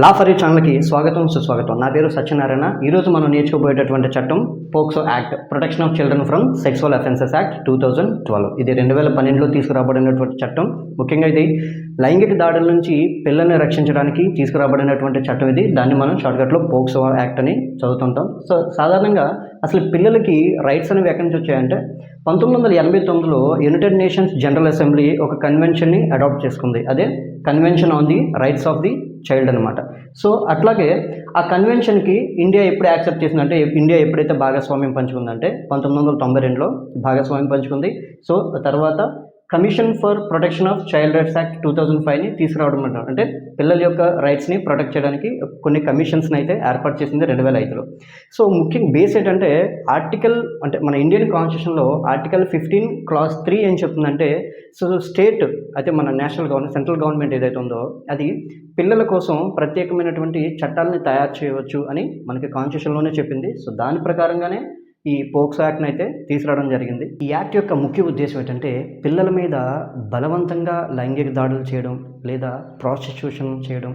Law for you ఛానల్కి స్వాగతం సుస్వాగతం. నా పేరు సత్యనారాయణ. ఈరోజు మనం నేర్చుకోబోయేటటువంటి చట్టం POCSO act, protection of children from sexual offences act 2012. ఇది 2012లో తీసుకురాబడినటువంటి చట్టం. ముఖ్యంగా ఇది లైంగిక దాడుల నుంచి పిల్లల్ని రక్షించడానికి తీసుకురాబడినటువంటి చట్టం ఇది. దాన్ని మనం షార్ట్కట్లో పోక్సో యాక్ట్ అని చదువుతుంటాం. సో సాధారణంగా అసలు పిల్లలకి రైట్స్ అనేవి ఎక్కడి నుంచి వచ్చాయంటే 1989లో యునైటెడ్ నేషన్స్ జనరల్ అసెంబ్లీ ఒక కన్వెన్షన్ని అడాప్ట్ చేసుకుంది. అదే convention on the rights of the child అనమాట. సో అట్లాగే ఆ కన్వెన్షన్కి ఇండియా ఎప్పుడు యాక్సెప్ట్ చేసిందంటే, ఇండియా ఎప్పుడైతే భాగస్వామ్యం పంచుకుందంటే 1992లో భాగస్వామ్యం పంచుకుంది. సో తర్వాత commission for protection of child rights act 2005ని తీసుకురావడం అంటారు. అంటే పిల్లల యొక్క రైట్స్ని ప్రొటెక్ట్ చేయడానికి కొన్ని కమిషన్స్ని అయితే ఏర్పాటు చేసింది 2005లో. సో ముఖ్యంగా బేస్ ఏంటంటే ఆర్టికల్, అంటే మన ఇండియన్ కాన్స్టిట్యూషన్లో ఆర్టికల్ 15 క్లాస్ 3 ఏం చెప్తుందంటే, సో స్టేట్ అయితే మన నేషనల్ గవర్నమెంట్, సెంట్రల్ గవర్నమెంట్ ఏదైతే ఉందో అది పిల్లల కోసం ప్రత్యేకమైనటువంటి చట్టాలని తయారు చేయవచ్చు అని మనకి కాన్స్టిట్యూషన్లోనే చెప్పింది. సో దాని ప్రకారంగానే ఈ పోక్సో యాక్ట్ని అయితే తీసుకురావడం జరిగింది. ఈ యాక్ట్ యొక్క ముఖ్య ఉద్దేశం ఏంటంటే పిల్లల మీద బలవంతంగా లైంగిక దాడులు చేయడం లేదా ప్రాస్టిట్యూషన్ చేయడం,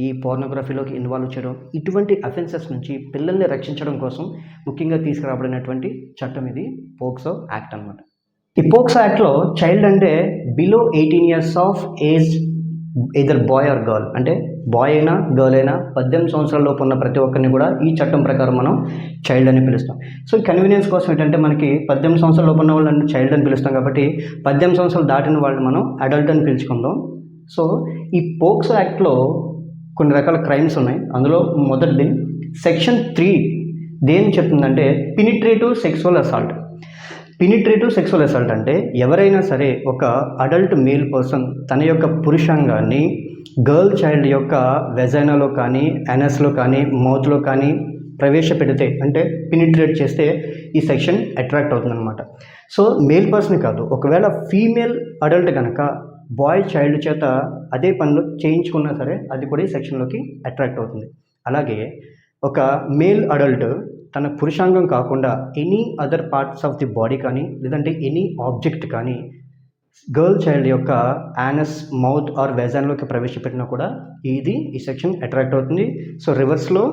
ఈ పోర్నోగ్రఫీలోకి ఇన్వాల్వ్ చేయడం, ఇటువంటి అఫెన్సెస్ నుంచి పిల్లల్ని రక్షించడం కోసం ముఖ్యంగా తీసుకురాబడినటువంటి చట్టం ఇది పోక్సో యాక్ట్ అనమాట. ఈ పోక్సో యాక్ట్లో చైల్డ్ అంటే below 18 years of age, either boy or girl, అంటే బాయ్ అయినా గర్ల్ అయినా 18 సంవత్సరాల లోపు ఉన్న ప్రతి ఒక్కరిని కూడా ఈ చట్టం ప్రకారం మనం చైల్డ్ అని పిలుస్తాం. సో కన్వీనియన్స్ కోసం ఏంటంటే మనకి 18 సంవత్సరాల లోపు ఉన్న వాళ్ళని చైల్డ్ అని పిలుస్తాం కాబట్టి 18 సంవత్సరాలు దాటిన వాళ్ళని మనం అడల్ట్ అని పిలుచుకుందాం. సో ఈ పోక్సో యాక్ట్లో కొన్ని రకాల క్రైమ్స్ ఉన్నాయి. అందులో మొదటిది సెక్షన్ 3 దేని చెప్తుందంటే penetrative sexual assault. Penetrative sexual assault అంటే ఎవరైనా సరే ఒక అడల్ట్ మేల్ పర్సన్ తన యొక్క పురుషాంగాన్ని గర్ల్ చైల్డ్ యొక్క వెజైనాలో కానీ ఎనస్లో కానీ మౌత్లో కానీ ప్రవేశపెడితే, అంటే పెనిట్రేట్ చేస్తే ఈ సెక్షన్ అట్రాక్ట్ అవుతుందన్నమాట. సో మేల్ పర్సన్ కాదు, ఒకవేళ ఫీమేల్ అడల్ట్ కనుక బాయ్ చైల్డ్ చేత అదే పనులు చేయించుకున్నా సరే అది కూడా ఈ సెక్షన్లోకి అట్రాక్ట్ అవుతుంది. అలాగే ఒక మేల్ అడల్ట్ తన పురుషాంగం కాకుండా any other parts of the body కానీ లేదంటే ఎనీ ఆబ్జెక్ట్ కానీ గర్ల్ చైల్డ్ యొక్క యానస్, మౌత్ ఆర్ వెజాన్లోకి ప్రవేశపెట్టినా కూడా ఈ సెక్షన్ అట్రాక్ట్ అవుతుంది. సో రివర్స్లో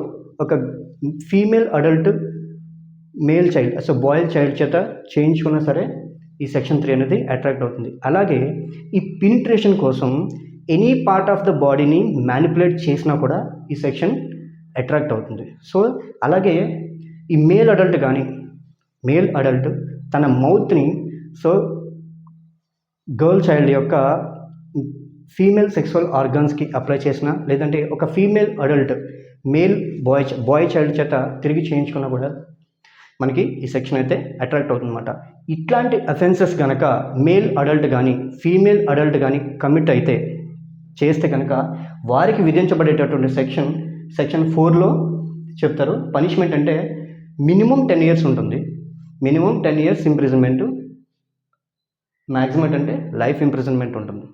ఒక female adult male child, so bye child చేత చేయించుకున్నా సరే ఈ సెక్షన్ 3 అనేది అట్రాక్ట్ అవుతుంది. అలాగే ఈ పెనిట్రేషన్ కోసం ఎనీ పార్ట్ ఆఫ్ ద బాడీని మ్యానిపులేట్ చేసినా కూడా ఈ సెక్షన్ అట్రాక్ట్ అవుతుంది. సో అలాగే ఈ మేల్ అడల్ట్ తన మౌత్ని సో గర్ల్ చైల్డ్ యొక్క ఫీమేల్ సెక్సువల్ ఆర్గాన్స్కి అప్లై చేసిన, లేదంటే ఒక female adult male bye child చేత తిరిగి చేయించుకున్నా కూడా మనకి ఈ సెక్షన్ అయితే అట్రాక్ట్ అవుతుందన్నమాట. ఇట్లాంటి అఫెన్సెస్ కనుక మేల్ అడల్ట్ కానీ ఫీమేల్ అడల్ట్ కానీ కమిట్ అయితే చేస్తే కనుక వారికి విధించబడేటటువంటి సెక్షన్ 4లో చెప్తారు. పనిష్మెంట్ అంటే మినిమం 10 years ఉంటుంది. మినిమం 10 years ఇంప్రిజన్మెంటు, మ్యాక్సిమం అంటే లైఫ్ ఇంప్రిజన్మెంట్ ఉంటుంది.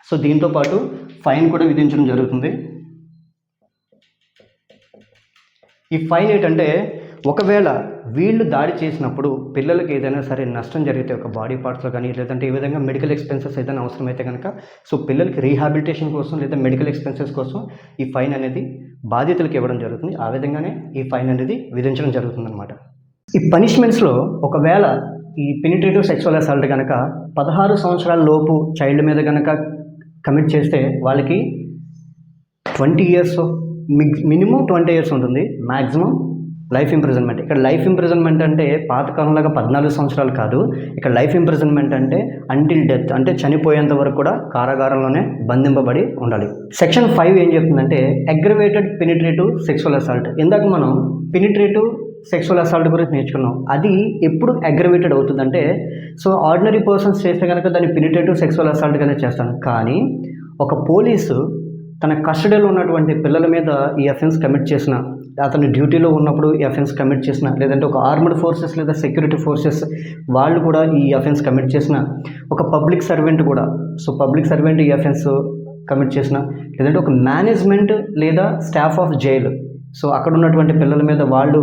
సో దీంతోపాటు ఫైన్ కూడా విధించడం జరుగుతుంది. ఈ ఫైన్ ఏంటంటే ఒకవేళ వీళ్ళు దాడి చేసినప్పుడు పిల్లలకి ఏదైనా సరే నష్టం జరిగితే ఒక బాడీ పార్ట్స్లో కానీ లేదంటే ఈ విధంగా మెడికల్ ఎక్స్పెన్సెస్ ఏదైనా అవసరమైతే కనుక సో పిల్లలకి రీహాబిలిటేషన్ కోసం లేదా మెడికల్ ఎక్స్పెన్సెస్ కోసం ఈ ఫైన్ అనేది బాధితులకు ఇవ్వడం జరుగుతుంది. ఆ విధంగానే ఈ ఫైన్ అనేది విధించడం జరుగుతుందన్నమాట. ఈ పనిష్మెంట్స్లో ఒకవేళ ఈ పెనిట్రేటివ్ సెక్సువల్ అసాల్ట్ కనుక 16 సంవత్సరాల లోపు చైల్డ్ మీద కనుక కమిట్ చేస్తే వాళ్ళకి 20 years, మినిమం 20 years ఉంటుంది, మ్యాక్సిమం లైఫ్ ఇంప్రిజన్మెంట్. ఇక్కడ లైఫ్ ఇంప్రిజన్మెంట్ అంటే పాతకాలంలాగా 14 సంవత్సరాలు కాదు. ఇక్కడ లైఫ్ ఇంప్రిజన్మెంట్ అంటే అంటిల్ డెత్, అంటే చనిపోయేంత వరకు కూడా కారాగారంలోనే బంధింపబడి ఉండాలి. సెక్షన్ 5 ఏం చెప్తుందంటే అగ్రవేటెడ్ పెనిట్రేటివ్ సెక్సువల్ అసాల్ట్. ఇందాక మనం పెనిట్రేటివ్ సెక్సువల్ అసాల్ట్ గురించి నేర్చుకున్నాం. అది ఎప్పుడు అగ్రవేటెడ్ అవుతుందంటే, సో ఆర్డినరీ పర్సన్స్ చేస్తే కనుక దాన్ని పెనిట్రేటివ్ సెక్సువల్ అసాల్ట్గానే చేస్తాను. కానీ ఒక పోలీసు తన కస్టడీలో ఉన్నటువంటి పిల్లల మీద ఈ అఫెన్స్ కమిట్ చేసిన, అతను డ్యూటీలో ఉన్నప్పుడు ఈ అఫెన్స్ కమిట్ చేసిన, లేదంటే ఒక ఆర్మ్డ్ ఫోర్సెస్ లేదా సెక్యూరిటీ ఫోర్సెస్ వాళ్ళు కూడా ఈ అఫెన్స్ కమిట్ చేసిన, ఒక పబ్లిక్ సర్వెంట్ కూడా, సో పబ్లిక్ సర్వెంట్ ఈ అఫెన్స్ కమిట్ చేసిన, లేదంటే ఒక మేనేజ్మెంట్ లేదా స్టాఫ్ ఆఫ్ జైలు, సో అక్కడ ఉన్నటువంటి పిల్లల మీద వాళ్ళు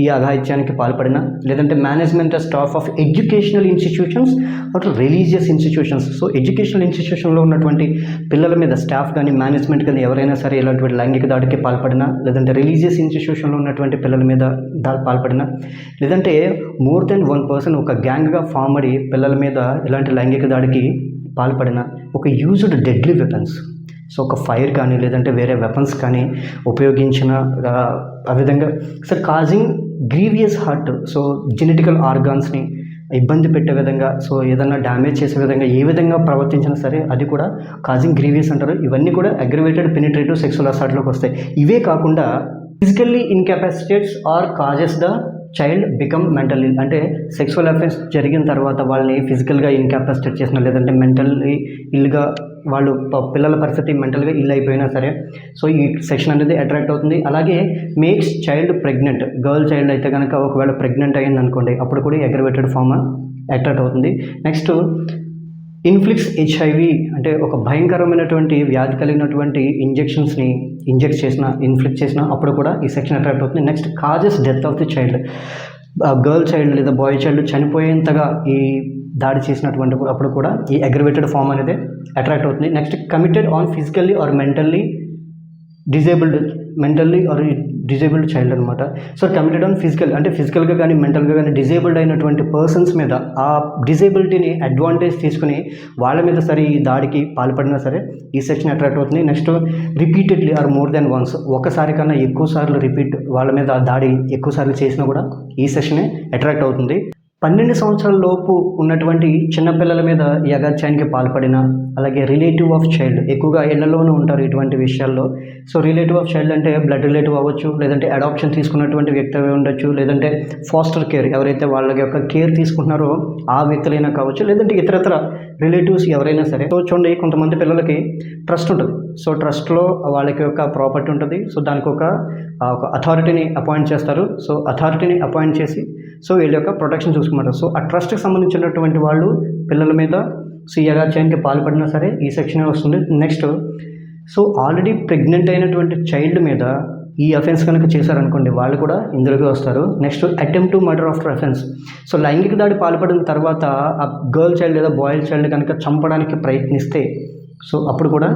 ఈ అఘాయిత్యానికి పాల్పడిన, లేదంటే management staff of educational institutions or religious institutions. So educational ఇన్స్టిట్యూషన్లో ఉన్నటువంటి పిల్లల మీద స్టాఫ్ కానీ మేనేజ్మెంట్ కానీ ఎవరైనా సరే ఇలాంటి లైంగిక దాడికి పాల్పడినా, లేదంటే రిలీజియస్ ఇన్స్టిట్యూషన్లో ఉన్నటువంటి పిల్లల మీద పాల్పడినా, లేదంటే మోర్ దెన్ 1 పర్సన్ ఒక గ్యాంగ్గా ఫామ్ అయ్యి పిల్లల మీద ఇలాంటి లైంగిక దాడికి పాల్పడిన, ఒక యూజ్డ్ డెడ్లీ వెపన్స్, సో ఒక ఫైర్ కానీ లేదంటే వేరే వెపన్స్ కానీ ఉపయోగించిన ఆ విధంగా so causing grievous hurt, so genetical ఆర్గాన్స్ని ఇబ్బంది పెట్టే విధంగా, సో ఏదైనా డ్యామేజ్ చేసే విధంగా ఏ విధంగా ప్రవర్తించినా సరే అది కూడా కాజింగ్ గ్రీవియస్ అంటారు. ఇవన్నీ కూడా అగ్రివేటెడ్ పెనిట్రేటివ్ సెక్సువల్ అసాల్ట్లోకి వస్తాయి. ఇవే కాకుండా physically incapacitates or causes the child become mentally, అంటే సెక్సువల్ అఫెన్స్ జరిగిన తర్వాత వాళ్ళని ఫిజికల్గా ఇన్కాపాసిటేట్ చేసిన, లేదంటే మెంటల్లీ ఇల్గా వాళ్ళు పిల్లల పరిస్థితి మెంటల్గా ఇల్ అయిపోయినా సరే సో ఈ సెక్షన్ అనేది అట్రాక్ట్ అవుతుంది. అలాగే makes child pregnant, girl child అయితే కనుక ఒకవేళ ప్రెగ్నెంట్ అయ్యింది అనుకోండి అప్పుడు కూడా అగ్రివేటెడ్ ఫామ్ అట్రాక్ట్ అవుతుంది. నెక్స్ట్ ఇన్ఫ్లిక్స్ హెచ్ఐవి, అంటే ఒక భయంకరమైనటువంటి వ్యాధి కలిగినటువంటి ఇంజెక్షన్స్ని ఇన్ఫ్లిక్ట్ చేసిన అప్పుడు కూడా ఈ సెక్షన్ అట్రాక్ట్ అవుతుంది. Next causes death of the child, girl child లేదా బాయ్ చైల్డ్ చనిపోయేంతగా ఈ దాడి చేసినటువంటి అప్పుడు కూడా ఈ అగ్రివేటెడ్ ఫామ్ అనేది అట్రాక్ట్ అవుతుంది. Next committed on physically or mentally disabled child అనమాట. సో కమిటెడ్ ఆన్ ఫిజికల్, అంటే ఫిజికల్గా కానీ మెంటల్గా కానీ డిజేబుల్డ్ అయినటువంటి పర్సన్స్ మీద ఆ డిజేబిలిటీని అడ్వాంటేజ్ తీసుకుని వాళ్ళ మీద సరే ఈ దాడికి పాల్పడినా సరే ఈ సెక్షన్ అట్రాక్ట్ అవుతుంది. Next repeatedly or more than once, ఒకసారి కన్నా ఎక్కువ సార్లు వాళ్ళ మీద దాడి ఎక్కువ సార్లు చేసినా కూడా ఈ సెక్షనే అట్రాక్ట్ అవుతుంది. 12 సంవత్సరాల లోపు ఉన్నటువంటి చిన్నపిల్లల మీద ఈ అగాత్యానికి పాల్పడిన, అలాగే రిలేటివ్ ఆఫ్ చైల్డ్, ఎక్కువగా ఇళ్లలోనే ఉంటారు ఇటువంటి విషయాల్లో. సో రిలేటివ్ ఆఫ్ చైల్డ్ అంటే బ్లడ్ రిలేటివ్ అవ్వచ్చు, లేదంటే అడాప్షన్ తీసుకున్నటువంటి వ్యక్తి ఉండొచ్చు, లేదంటే ఫాస్టర్ కేర్ ఎవరైతే వాళ్ళ యొక్క కేర్ తీసుకుంటున్నారో ఆ వ్యక్తులైనా కావచ్చు, లేదంటే ఇతరత్ర రిలేటివ్స్ ఎవరైనా సరే. సో చూడండి, కొంతమంది పిల్లలకి ట్రస్ట్ ఉంటుంది. సో ట్రస్ట్లో వాళ్ళకి యొక్క ప్రాపర్టీ ఉంటుంది. సో దానికి ఒక అథారిటీని అపాయింట్ చేస్తారు. సో అథారిటీని అపాయింట్ చేసి సో వీళ్ళ యొక్క ప్రొటెక్షన్ చూసుకుంటారు. సో ఆ ట్రస్ట్కి సంబంధించినటువంటి వాళ్ళు పిల్లల మీద సో ఈ అగాత్యానికి పాల్పడినా సరే ఈ సెక్షన్ వస్తుంది. నెక్స్ట్ సో ఆల్రెడీ ప్రెగ్నెంట్ అయినటువంటి చైల్డ్ మీద ఈ అఫెన్స్ కనుక చేశారనుకోండి వాళ్ళు కూడా ఇందులోకి వస్తారు. Next attempt to murder after offence, so లైంగిక దాడి పాల్పడిన తర్వాత ఆ గర్ల్ చైల్డ్ లేదా బాయ్ చైల్డ్ కనుక చంపడానికి ప్రయత్నిస్తే సో అప్పుడు కూడా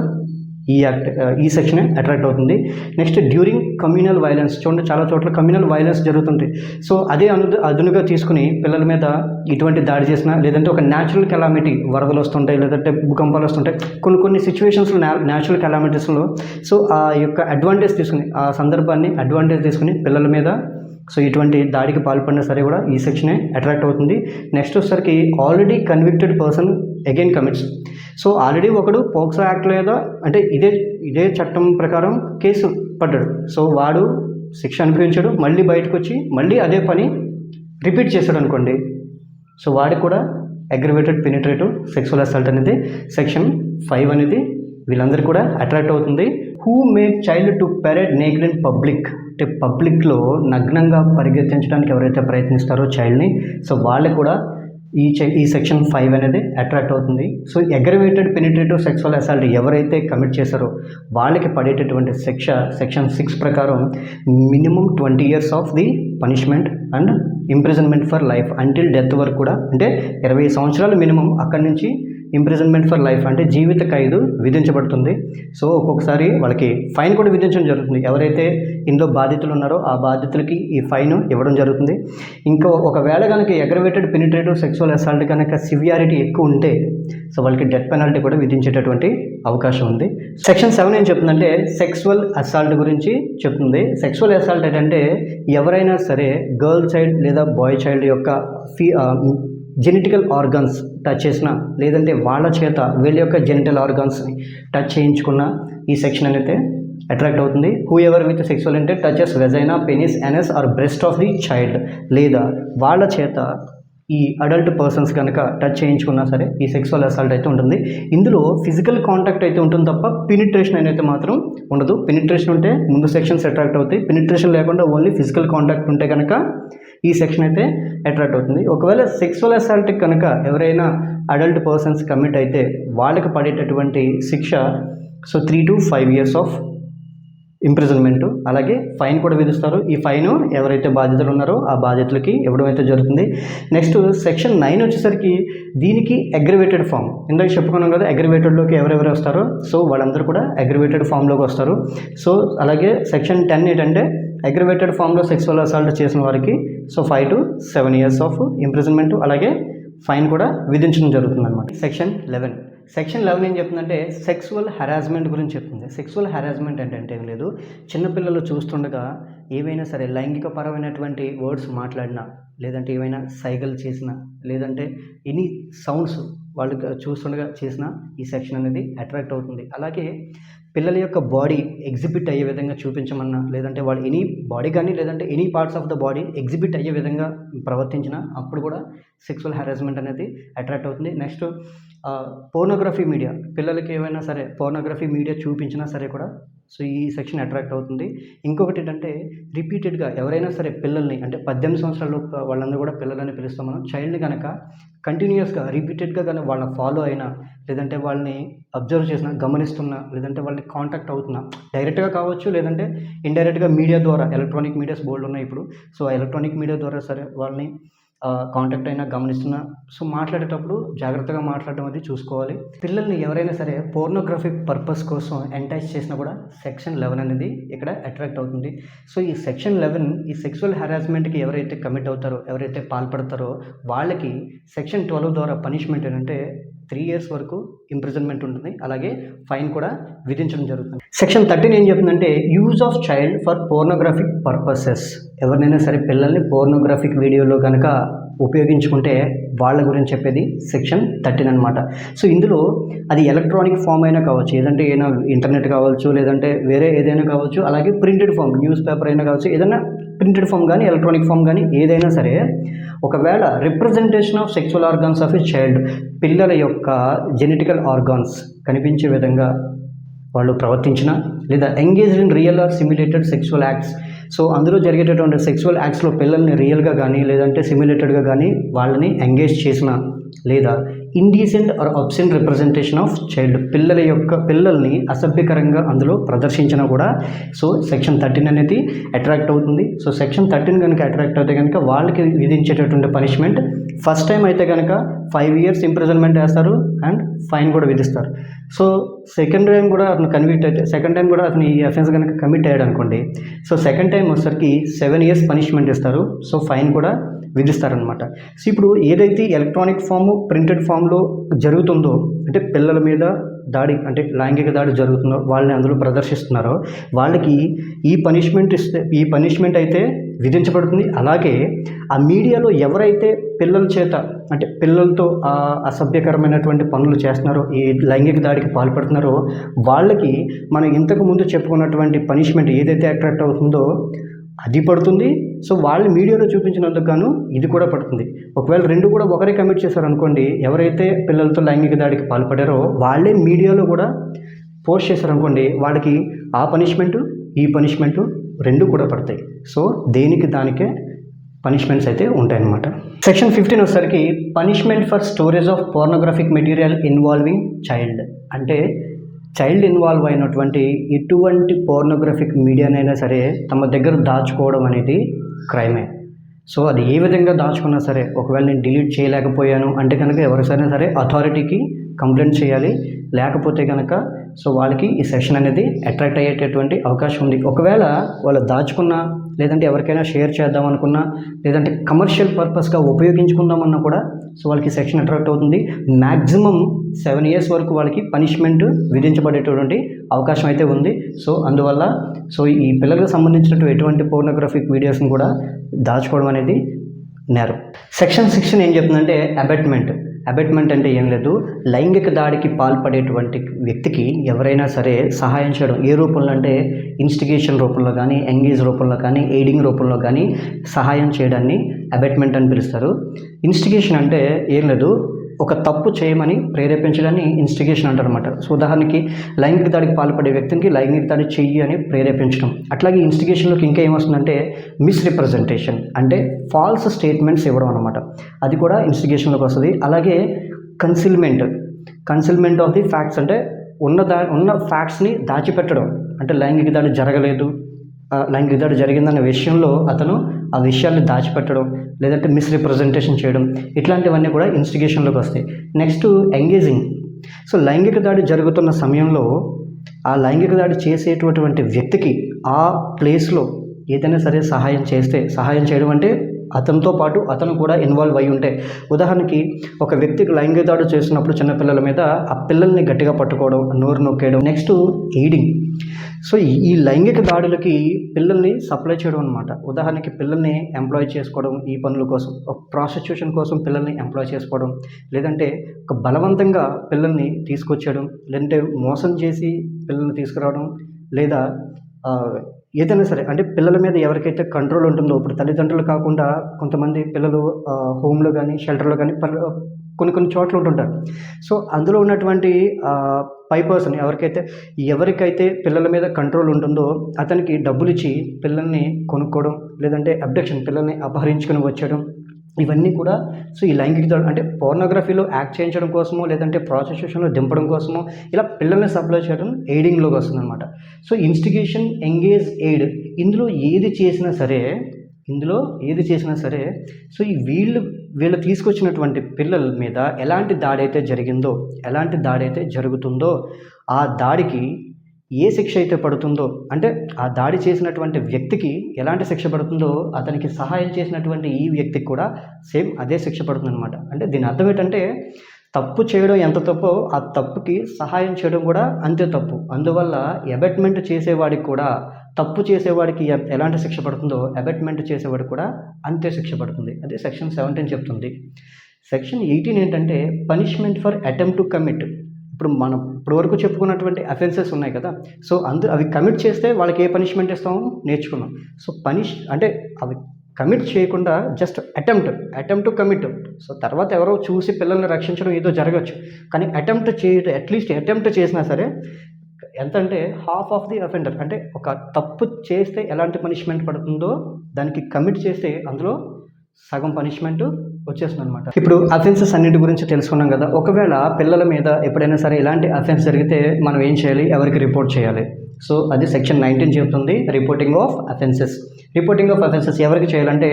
ఈ సెక్షన్ అట్రాక్ట్ అవుతుంది. నెక్స్ట్ డ్యూరింగ్ కమ్యూనల్ వైలెన్స్, చూడండి చాలా చోట్ల కమ్యూనల్ వైలెన్స్ జరుగుతుంది. సో అదే అదునుగా తీసుకుని పిల్లల మీద ఇటువంటి దాడి చేసిన, లేదంటే ఒక న్యాచురల్ కెలామిటీ, వరదలు వస్తుంటాయి లేదంటే భూకంపాలు వస్తుంటాయి, కొన్ని సిచ్యువేషన్స్లో న్యాచురల్ కెలామిటీస్లో సో ఆ యొక్క అడ్వాంటేజ్ తీసుకుని, ఆ సందర్భాన్ని అడ్వాంటేజ్ తీసుకుని పిల్లల మీద సో ఇటువంటి దాడికి పాల్పడినా సరే కూడా ఈ సెక్షనే అట్రాక్ట్ అవుతుంది. నెక్స్ట్ వచ్చేసరికి already convicted person again commits, so already ఒకడు పోక్సో యాక్ట్ లేదా అంటే ఇదే చట్టం ప్రకారం కేసు పడ్డాడు. సో వాడు శిక్ష అనుభవించాడు, మళ్ళీ బయటకు వచ్చి మళ్ళీ అదే పని రిపీట్ చేశాడు అనుకోండి, సో వాడికి కూడా అగ్రివేటెడ్ పెనిట్రేటివ్ సెక్సువల్ అసాల్ట్ అనేది సెక్షన్ 5 అనేది వీళ్ళందరికీ కూడా అట్రాక్ట్ అవుతుంది. Who make child to parade naked in public, అంటే పబ్లిక్లో నగ్నంగా పరిగెత్తించడానికి ఎవరైతే ప్రయత్నిస్తారో చైల్డ్ని, సో వాళ్ళకి కూడా ఈ సెక్షన్ 5 అనేది అట్రాక్ట్ అవుతుంది. So aggravated penetrative sexual assault ఎవరైతే కమిట్ చేశారో వాళ్ళకి పడేటటువంటి సెక్షన్ 6 ప్రకారం minimum 20 years of the punishment and imprisonment for life until death వరకు కూడా, అంటే 20 సంవత్సరాలు మినిమం, అక్కడి నుంచి ఇంప్రిజన్మెంట్ ఫర్ లైఫ్ అంటే జీవిత ఖైదు విధించబడుతుంది. సో ఒక్కొక్కసారి వాళ్ళకి ఫైన్ కూడా విధించడం జరుగుతుంది. ఎవరైతే ఇందులో బాధితులు ఉన్నారో ఆ బాధితులకి ఈ ఫైన్ ఇవ్వడం జరుగుతుంది. ఇంకా ఒకవేళ కనుక అగ్రివేటెడ్ పెనిట్రేటివ్ సెక్సువల్ అసాల్ట్ కనుక సివియారిటీ ఎక్కువ ఉంటే సో వాళ్ళకి డెత్ పెనాల్టీ కూడా విధించేటటువంటి అవకాశం ఉంది. సెక్షన్ 7 ఏం చెప్తుందంటే సెక్సువల్ అసాల్ట్ గురించి చెప్తుంది. సెక్సువల్ అసాల్ట్ ఏంటంటే ఎవరైనా సరే గర్ల్ చైల్డ్ లేదా బాయ్ చైల్డ్ యొక్క జెనెటికల్ ఆర్గాన్స్ టచ్ చేసిన, లేదంటే వాళ్ళ చేత వీళ్ళ యొక్క జెనిటల్ ఆర్గాన్స్ని టచ్ చేయించుకున్న ఈ సెక్షన్ అనేది అట్రాక్ట్ అవుతుంది. Whoever with sexual intent touches vagina, penis, anus or breast of the child, లేదా వాళ్ళ చేత ఈ అడల్ట్ పర్సన్స్ కనుక టచ్ చేయించుకున్నా సరే ఈ సెక్సువల్ అసాల్ట్ అయితే ఉంటుంది. ఇందులో ఫిజికల్ కాంటాక్ట్ అయితే ఉంటుంది తప్ప పెనిట్రేషన్ అయితే మాత్రం ఉండదు. పెనిట్రేషన్ ఉంటే ముందు సెక్షన్స్ అట్రాక్ట్ అవుతాయి, పెనిట్రేషన్ లేకుండా ఓన్లీ ఫిజికల్ కాంటాక్ట్ ఉంటే కనుక ఈ సెక్షన్ అయితే అట్రాక్ట్ అవుతుంది. ఒకవేళ సెక్సువల్ అసాల్ట్ కనుక ఎవరైనా అడల్ట్ పర్సన్స్ కమిట్ అయితే వాళ్ళకి పడేటటువంటి శిక్ష so 3 to 5 years of imprisonment, అలాగే ఫైన్ కూడా విధిస్తారు. ఈ ఫైన్ ఎవరైతే బాధితులు ఉన్నారో ఆ బాధితులకి ఇవ్వడం అయితే జరుగుతుంది. నెక్స్ట్ సెక్షన్ 9 వచ్చేసరికి దీనికి అగ్రివేటెడ్ ఫామ్, ఇందాక చెప్పుకున్నాం కదా అగ్రివేటెడ్లోకి ఎవరెవరు వస్తారో, సో వాళ్ళందరూ కూడా అగ్రివేటెడ్ ఫామ్లోకి వస్తారు. సో అలాగే సెక్షన్ 10 ఏంటంటే అగ్రివేటెడ్ ఫామ్లో సెక్సువల్ అసాల్ట్ చేసిన వారికి so 5 to 7 years of imprisonment, అలాగే ఫైన్ కూడా విధించడం జరుగుతుంది అనమాట. సెక్షన్ 11 ఏం చెప్తుందంటే సెక్సువల్ హెరాస్మెంట్ గురించి చెప్తుంది. సెక్సువల్ హెరాస్మెంట్ అంటే ఏం లేదు, చిన్నపిల్లలు చూస్తుండగా ఏవైనా సరే లైంగిక పరమైనటువంటి వర్డ్స్ మాట్లాడినా, లేదంటే ఏమైనా సైగలు చేసినా, లేదంటే ఎనీ సౌండ్స్ వాళ్ళు చూస్తుండగా చేసినా ఈ సెక్షన్ అనేది అట్రాక్ట్ అవుతుంది. అలాగే పిల్లల యొక్క బాడీ ఎగ్జిబిట్ అయ్యే విధంగా చూపించమన్నా, లేదంటే వాళ్ళు ఎనీ బాడీ కానీ లేదంటే any parts of the body exhibit అయ్యే విధంగా ప్రవర్తించిన అప్పుడు కూడా సెక్సువల్ హెరాస్మెంట్ అనేది అట్రాక్ట్ అవుతుంది. నెక్స్ట్ పోర్నోగ్రఫీ మీడియా, పిల్లలకి ఏమైనా సరే పోర్నోగ్రఫీ మీడియా చూపించినా సరే కూడా సో ఈ సెక్షన్ అట్రాక్ట్ అవుతుంది. ఇంకొకటి ఏంటంటే రిపీటెడ్గా ఎవరైనా సరే పిల్లల్ని అంటే 18 సంవత్సరాల వాళ్ళందరూ కూడా పిల్లలని పిలుస్తాం మనం. చైల్డ్ని కనుక కంటిన్యూస్గా రిపీటెడ్గా కనుక వాళ్ళని ఫాలో అయినా, లేదంటే వాళ్ళని అబ్జర్వ్ చేసినా, గమనిస్తున్నా, లేదంటే వాళ్ళని కాంటాక్ట్ అవుతున్నా, డైరెక్ట్గా కావచ్చు లేదంటే ఇండైరెక్ట్గా మీడియా ద్వారా, ఎలక్ట్రానిక్ మీడియాస్ బోల్డ్ ఉన్నాయి ఇప్పుడు. సో ఎలక్ట్రానిక్ మీడియా ద్వారా సరే వాళ్ళని కాంటాక్ట్ అయినా గమనిస్తున్నా, సో మాట్లాడేటప్పుడు జాగ్రత్తగా మాట్లాడడం అది చూసుకోవాలి. పిల్లల్ని ఎవరైనా సరే పోర్నోగ్రఫిక్ పర్పస్ కోసం ఎంటైజ్ చేసినా కూడా సెక్షన్ 11 అనేది ఇక్కడ అట్రాక్ట్ అవుతుంది. సో ఈ సెక్షన్ 11 ఈ సెక్సువల్ హెరాస్మెంట్కి ఎవరైతే కమిట్ అవుతారో, ఎవరైతే పాల్పడతారో వాళ్ళకి సెక్షన్ 12 ద్వారా పనిష్మెంట్ ఏంటంటే 3 years వరకు ఇంప్రిజన్మెంట్ ఉంటుంది, అలాగే ఫైన్ కూడా విధించడం జరుగుతుంది. సెక్షన్ 13 ఏం చెప్తుందంటే use of child for pornographic purposes, ఎవరినైనా సరే పిల్లల్ని పోర్నోగ్రాఫిక్ వీడియోలో కనుక ఉపయోగించుకుంటే వాళ్ళ గురించి చెప్పేది సెక్షన్ 13 అనమాట. సో ఇందులో అది ఎలక్ట్రానిక్ ఫామ్ అయినా కావచ్చు, ఏదంటే ఏదైనా ఇంటర్నెట్ కావచ్చు, లేదంటే వేరే ఏదైనా కావచ్చు, అలాగే ప్రింటెడ్ ఫామ్ న్యూస్ పేపర్ అయినా కావచ్చు, ఏదైనా ప్రింటెడ్ ఫామ్ కానీ ఎలక్ట్రానిక్ ఫామ్ కానీ ఏదైనా సరే, ఒకవేళ representation of sexual organs of a child, పిల్లల యొక్క జెనెటికల్ ఆర్గాన్స్ కనిపించే విధంగా వాళ్ళు ప్రవర్తించిన, లేదా engaged in real are simulated sexual acts, so అందులో జరిగేటటువంటి సెక్సువల్ యాక్ట్స్లో పిల్లల్ని రియల్గా కానీ లేదంటే సిమ్యులేటెడ్గా కానీ వాళ్ళని ఎంగేజ్ చేసిన, లేదా indecent or absent representation of child, పిల్లల్ని అసభ్యకరంగా అందులో ప్రదర్శించినా కూడా సో సెక్షన్ 13 అనేది అట్రాక్ట్ అవుతుంది. సో సెక్షన్ 13 కనుక అట్రాక్ట్ అయితే కనుక వాళ్ళకి విధించేటటువంటి పనిష్మెంట్ ఫస్ట్ టైం అయితే కనుక 5 years ఇంప్రిజన్మెంట్ వేస్తారు అండ్ ఫైన్ కూడా విధిస్తారు. సో సెకండ్ టైం కూడా అతను కన్విక్ట్ అయితే, సెకండ్ టైం కూడా అతను ఈ అఫెన్స్ కనుక కమిట్ అయ్యాడు అనుకోండి, సో సెకండ్ టైం వచ్చేసరికి 7 years పనిష్మెంట్ ఇస్తారు, సో ఫైన్ కూడా విధిస్తారనమాట. సో ఇప్పుడు ఏదైతే ఎలక్ట్రానిక్ ఫామ్ ప్రింటెడ్ ఫామ్లో జరుగుతుందో, అంటే పిల్లల మీద దాడి అంటే లైంగిక దాడి జరుగుతుందో, వాళ్ళని అందులో ప్రదర్శిస్తున్నారో వాళ్ళకి ఈ పనిష్మెంట్ అయితే విధించబడుతుంది. అలాగే ఆ మీడియాలో ఎవరైతే పిల్లల చేత అంటే పిల్లలతో అసభ్యకరమైనటువంటి పనులు చేస్తున్నారో, ఈ లైంగిక దాడికి పాల్పడుతున్నారో వాళ్ళకి మనం ఇంతకు ముందు చెప్పుకున్నటువంటి పనిష్మెంట్ ఏదైతే అట్రాక్ట్ అవుతుందో అది పడుతుంది. సో వాళ్ళు మీడియాలో చూపించినందుకు గాను ఇది కూడా పడుతుంది. ఒకవేళ రెండు కూడా ఒకరే కమిట్ చేశారనుకోండి, ఎవరైతే పిల్లలతో లైంగిక దాడికి పాల్పడారో వాళ్ళే మీడియాలో కూడా పోస్ట్ చేశారనుకోండి, వాళ్ళకి ఆ పనిష్మెంటు ఈ పనిష్మెంటు రెండు కూడా పడతాయి. సో దేనికి దానికే పనిష్మెంట్స్ అయితే ఉంటాయన్నమాట. సెక్షన్ 15 వచ్చేసరికి punishment for storage of pornographic material involving child, అంటే చైల్డ్ ఇన్వాల్వ్ అయినటువంటి ఎటువంటి పోర్నోగ్రఫిక్ మీడియానైనా సరే తమ దగ్గర దాచుకోవడం అనేది క్రైమే. సో అది ఏ విధంగా దాచుకున్నా సరే, ఒకవేళ నేను డిలీట్ చేయలేకపోయాను అంటే కనుక ఎవరికైనా సరే అథారిటీకి కంప్లైంట్ చేయాలి, లేకపోతే కనుక సో వాళ్ళకి ఈ సెక్షన్ అనేది అట్రాక్ట్ అయ్యేటటువంటి అవకాశం ఉంది. ఒకవేళ వాళ్ళు దాచుకున్నా, లేదంటే ఎవరికైనా షేర్ చేద్దాం అనుకున్నా, లేదంటే కమర్షియల్ పర్పస్గా ఉపయోగించుకుందామన్నా కూడా సో వాళ్ళకి సెక్షన్ అట్రాక్ట్ అవుతుంది. మ్యాక్సిమం 7 years వరకు వాళ్ళకి పనిష్మెంట్ విధించబడేటటువంటి అవకాశం అయితే ఉంది. సో అందువల్ల సో ఈ పిల్లలకు సంబంధించినటువంటి ఎటువంటి పోర్నోగ్రఫిక్ వీడియోస్ని కూడా దాచుకోవడం అనేది నేరం. సెక్షన్ 16 ఏం చెప్తుందంటే అబెట్మెంట్ అంటే ఏం లేదు, లైంగిక దాడికి పాల్పడేటువంటి వ్యక్తికి ఎవరైనా సరే సహాయం చేయడం ఏ రూపంలో అంటే ఇన్స్టిగేషన్ రూపంలో కానీ, ఎంగేజ్ రూపంలో కానీ, ఎయిడింగ్ రూపంలో కానీ సహాయం చేయడాన్ని అబెట్మెంట్ అని పిలుస్తారు. ఇన్స్టిగేషన్ అంటే ఏం లేదు, ఒక తప్పు చేయమని ప్రేరేపించడాన్ని ఇన్స్టిగేషన్ అంటారు అనమాట. సో ఉదాహరణకి లైంగిక దాడికి పాల్పడే వ్యక్తికి లైంగిక దాడి చెయ్యి అని ప్రేరేపించడం. అట్లాగే ఇన్స్టిగేషన్లోకి ఇంకా ఏమొస్తుందంటే మిస్రిప్రజెంటేషన్, అంటే ఫాల్స్ స్టేట్మెంట్స్ ఇవ్వడం అనమాట, అది కూడా ఇన్స్టిగేషన్లోకి వస్తుంది. అలాగే కన్సిల్మెంట్ ఆఫ్ ది ఫ్యాక్ట్స్, అంటే ఉన్న ఫ్యాక్ట్స్ని దాచిపెట్టడం, అంటే లైంగిక దాడి జరగలేదు, లైంగిక దాడి జరిగిందన్న విషయంలో అతను ఆ విషయాన్ని దాచిపెట్టడం, లేదంటే మిస్రిప్రజెంటేషన్ చేయడం, ఇట్లాంటివన్నీ కూడా ఇన్స్టిగేషన్లోకి వస్తాయి. Next engaging. సో లైంగిక దాడి జరుగుతున్న సమయంలో ఆ లైంగిక దాడి చేసేటటువంటి వ్యక్తికి ఆ ప్లేస్లో ఏదైనా సరే సహాయం చేయడం అంటే అతనితో పాటు అతను కూడా ఇన్వాల్వ్ అయి ఉంటే, ఉదాహరణకి ఒక వ్యక్తికి లైంగిక దాడి చేసినప్పుడు చిన్నపిల్లల మీద ఆ పిల్లల్ని గట్టిగా పట్టుకోవడం, నోరు నొక్కేయడం. Next aiding. సో ఈ లైంగిక దాడులకి పిల్లల్ని సప్లై చేయడం అనమాట. ఉదాహరణకి పిల్లల్ని ఎంప్లాయ్ చేసుకోవడం ఈ పనుల కోసం, ఒక ప్రాస్టిట్యూషన్ కోసం పిల్లల్ని ఎంప్లాయ్ చేసుకోవడం, లేదంటే ఒక బలవంతంగా పిల్లల్ని తీసుకొచ్చేయడం, లేదంటే మోసం చేసి పిల్లల్ని తీసుకురావడం, లేదా ఏదైనా సరే అంటే పిల్లల మీద ఎవరికైతే కంట్రోల్ ఉంటుందో, ఇప్పుడు తల్లిదండ్రులు కాకుండా కొంతమంది పిల్లలు హోమ్లో కానీ షెల్టర్లో కానీ కొన్ని చోట్ల ఉంటుంటారు. సో అందులో ఉన్నటువంటి పై పర్సన్ ఎవరికైతే పిల్లల మీద కంట్రోల్ ఉంటుందో అతనికి డబ్బులు ఇచ్చి పిల్లల్ని కొనుక్కోవడం, లేదంటే అబ్డక్షన్, పిల్లల్ని అపహరించుకొని వచ్చేయడం, ఇవన్నీ కూడా సో ఈ లైంగిక దాడి అంటే పోర్నోగ్రఫీలో యాక్ట్ చేయించడం కోసమో, లేదంటే ప్రాస్టిట్యూషన్లో దింపడం కోసమో ఇలా పిల్లల్ని సప్లై చేయడం ఎయిడింగ్లోకి వస్తుంది అనమాట. సో ఇన్స్టిగేషన్, ఎంగేజ్, ఎయిడ్, ఇందులో ఏది చేసినా సరే సో ఈ వీళ్ళు తీసుకొచ్చినటువంటి పిల్లల మీద ఎలాంటి దాడి అయితే జరుగుతుందో ఆ దాడికి ఏ శిక్ష అయితే పడుతుందో, అంటే ఆ దాడి చేసినటువంటి వ్యక్తికి ఎలాంటి శిక్ష పడుతుందో అతనికి సహాయం చేసినటువంటి ఈ వ్యక్తికి కూడా సేమ్ అదే శిక్ష పడుతుంది అనమాట. అంటే దీని అర్థం ఏంటంటే తప్పు చేయడం ఎంత తప్పో ఆ తప్పుకి సహాయం చేయడం కూడా అంతే తప్పు. అందువల్ల అబెట్మెంట్ చేసేవాడికి కూడా, తప్పు చేసేవాడికి ఎలాంటి శిక్ష పడుతుందో అబెట్మెంట్ చేసేవాడికి కూడా అంతే శిక్ష పడుతుంది. అదే సెక్షన్ 17 చెప్తుంది. సెక్షన్ 18 ఏంటంటే punishment for attempt to commit. ఇప్పుడు మనం ఇప్పటివరకు చెప్పుకున్నటువంటి అఫెన్సెస్ ఉన్నాయి కదా, సో అవి కమిట్ చేస్తే వాళ్ళకి ఏ పనిష్మెంట్ ఇస్తామో నేర్చుకున్నాం. సో అంటే అవి కమిట్ చేయకుండా just attempt to commit. So తర్వాత ఎవరో చూసి పిల్లల్ని రక్షించడం ఏదో జరగచ్చు, కానీ అట్లీస్ట్ అటెంప్ట్ చేసినా సరే ఎంత అంటే హాఫ్ ఆఫ్ ది అఫెండర్, అంటే ఒక తప్పు చేస్తే ఎలాంటి పనిష్మెంట్ పడుతుందో దానికి కమిట్ చేస్తే అందులో సగం పనిష్మెంట్ వచ్చేస్తుంది అనమాట. ఇప్పుడు అఫెన్సెస్ అన్నిటి గురించి తెలుసుకున్నాం కదా. ఒకవేళ పిల్లల మీద ఎప్పుడైనా సరే ఇలాంటి అఫెన్స్ జరిగితే మనం ఏం చేయాలి, ఎవరికి రిపోర్ట్ చేయాలి? సో అది సెక్షన్ 19 చెప్తుంది. రిపోర్టింగ్ ఆఫ్ అఫెన్సెస్ ఎవరికి చేయాలంటే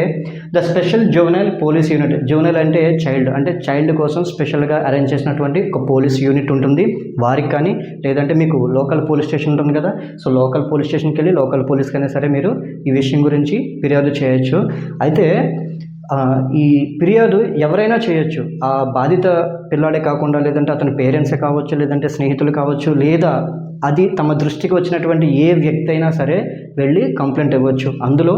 the special juvenile police unit. Juvenile అంటే చైల్డ్ కోసం స్పెషల్గా అరేంజ్ చేసినటువంటి ఒక పోలీస్ యూనిట్ ఉంటుంది. వారికి కానీ, లేదంటే మీకు లోకల్ పోలీస్ స్టేషన్ ఉంటుంది కదా, సో లోకల్ పోలీస్ స్టేషన్కి వెళ్ళి లోకల్ పోలీస్కైనా సరే మీరు ఈ విషయం గురించి ఫిర్యాదు చేయొచ్చు. అయితే ఈ ఫిర్యాదు ఎవరైనా చేయొచ్చు. ఆ బాధిత పిల్లాడే కాకుండా, లేదంటే అతని పేరెంట్సే కావచ్చు, లేదంటే స్నేహితులు కావచ్చు, లేదా అది తమ దృష్టికి వచ్చినటువంటి ఏ వ్యక్తి అయినా సరే వెళ్ళి కంప్లైంట్ ఇవ్వచ్చు. అందులో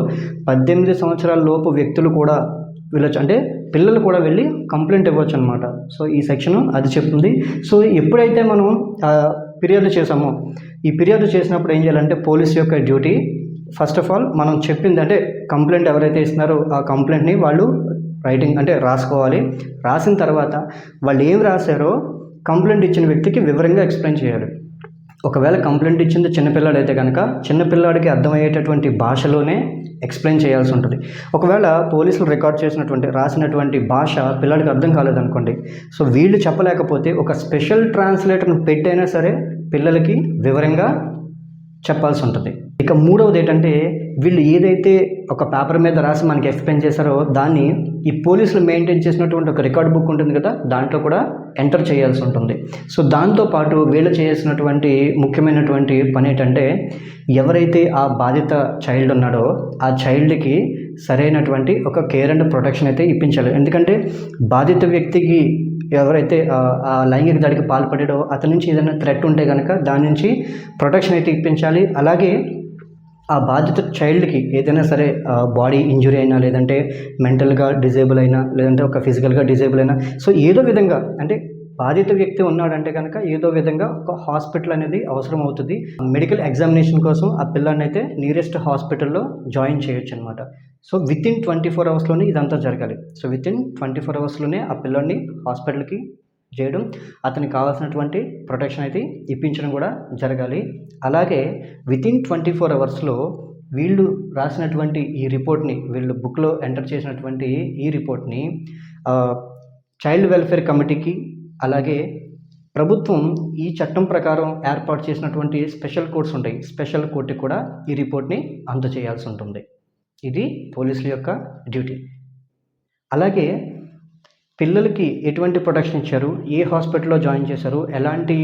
18 సంవత్సరాల లోపు వ్యక్తులు కూడా వెళ్ళొచ్చు, అంటే పిల్లలు కూడా వెళ్ళి కంప్లైంట్ ఇవ్వచ్చు అనమాట. సో ఈ సెక్షన్ అది చెప్తుంది. సో ఎప్పుడైతే మనం ఫిర్యాదు చేసామో, ఈ ఫిర్యాదు చేసినప్పుడు ఏం చేయాలంటే పోలీస్ యొక్క డ్యూటీ, ఫస్ట్ ఆఫ్ ఆల్ మనం చెప్పింది అంటే కంప్లైంట్ ఎవరైతే ఇస్తున్నారో ఆ కంప్లైంట్ని వాళ్ళు రాసుకోవాలి. రాసిన తర్వాత వాళ్ళు ఏం రాశారో కంప్లైంట్ ఇచ్చిన వ్యక్తికి వివరంగా ఎక్స్ప్లెయిన్ చేయాలి. ఒకవేళ కంప్లైంట్ ఇచ్చింది చిన్నపిల్లాడైతే కనుక చిన్నపిల్లాడికి అర్థమయ్యేటటువంటి భాషలోనే ఎక్స్ప్లెయిన్ చేయాల్సి ఉంటుంది. ఒకవేళ పోలీసులు రాసినటువంటి భాష పిల్లాడికి అర్థం కాలేదనుకోండి, సో వీళ్ళు చెప్పలేకపోతే ఒక స్పెషల్ ట్రాన్స్లేటర్ని పెట్టైనా సరే పిల్లలకి వివరంగా చెప్పాల్సి ఉంటుంది. ఇక మూడవది ఏంటంటే వీళ్ళు ఏదైతే ఒక పేపర్ మీద రాసి మనకి ఎక్స్ప్లెయిన్ చేశారో దాన్ని ఈ పోలీసులు మెయింటైన్ చేసినటువంటి ఒక రికార్డ్ బుక్ ఉంటుంది కదా, దాంట్లో కూడా ఎంటర్ చేయాల్సి ఉంటుంది. సో దాంతోపాటు వీళ్ళు చేయాల్సినటువంటి ముఖ్యమైనటువంటి పని ఏంటంటే ఎవరైతే ఆ బాధిత చైల్డ్ ఉన్నాడో ఆ చైల్డ్కి సరైనటువంటి ఒక కేర్ అండ్ ప్రొటెక్షన్ అయితే ఇప్పించాలి. ఎందుకంటే బాధిత వ్యక్తికి ఎవరైతే ఆ లైంగిక దాడికి పాల్పడాడో అతని నుంచి ఏదైనా థ్రెట్ ఉంటే కనుక దాని నుంచి ప్రొటెక్షన్ అయితే ఇప్పించాలి. అలాగే ఆ బాధిత చైల్డ్కి ఏదైనా సరే బాడీ ఇంజురీ అయినా, లేదంటే మెంటల్గా డిజేబుల్ అయినా, లేదంటే ఒక ఫిజికల్గా డిజేబుల్ అయినా, సో ఏదో విధంగా అంటే బాధిత వ్యక్తి ఉన్నాడంటే కనుక ఏదో విధంగా ఒక హాస్పిటల్ అనేది అవసరం అవుతుంది. మెడికల్ ఎగ్జామినేషన్ కోసం ఆ పిల్లాన్ని అయితే నియరెస్ట్ హాస్పిటల్లో జాయిన్ చేయొచ్చు అనమాట. సో వితిన్ 24 అవర్స్లోనే ఇదంతా జరగాలి. సో వితిన్ 24 అవర్స్లోనే ఆ పిల్లాన్ని హాస్పిటల్కి చేయడం, అతనికి కావాల్సినటువంటి ప్రొటెక్షన్ అయితే ఇప్పించడం కూడా జరగాలి. అలాగే వితిన్ 24 అవర్స్లో వీళ్ళు రాసినటువంటి ఈ రిపోర్ట్ని, వీళ్ళు బుక్లో ఎంటర్ చేసినటువంటి ఈ రిపోర్ట్ని చైల్డ్ వెల్ఫేర్ కమిటీకి, అలాగే ప్రభుత్వం ఈ చట్టం ప్రకారం ఏర్పాటు చేసినటువంటి స్పెషల్ కోర్ట్స్ ఉంటాయి. స్పెషల్ కోర్టుకి కూడా ఈ రిపోర్ట్ని అందజేయాల్సి ఉంటుంది. ఇది పోలీసుల యొక్క డ్యూటీ. అలాగే పిల్లలకి ఎటువంటి ప్రొటెక్షన్ ఇచ్చారు, ఏ హాస్పిటల్లో జాయిన్ చేశారు, ఎలాంటి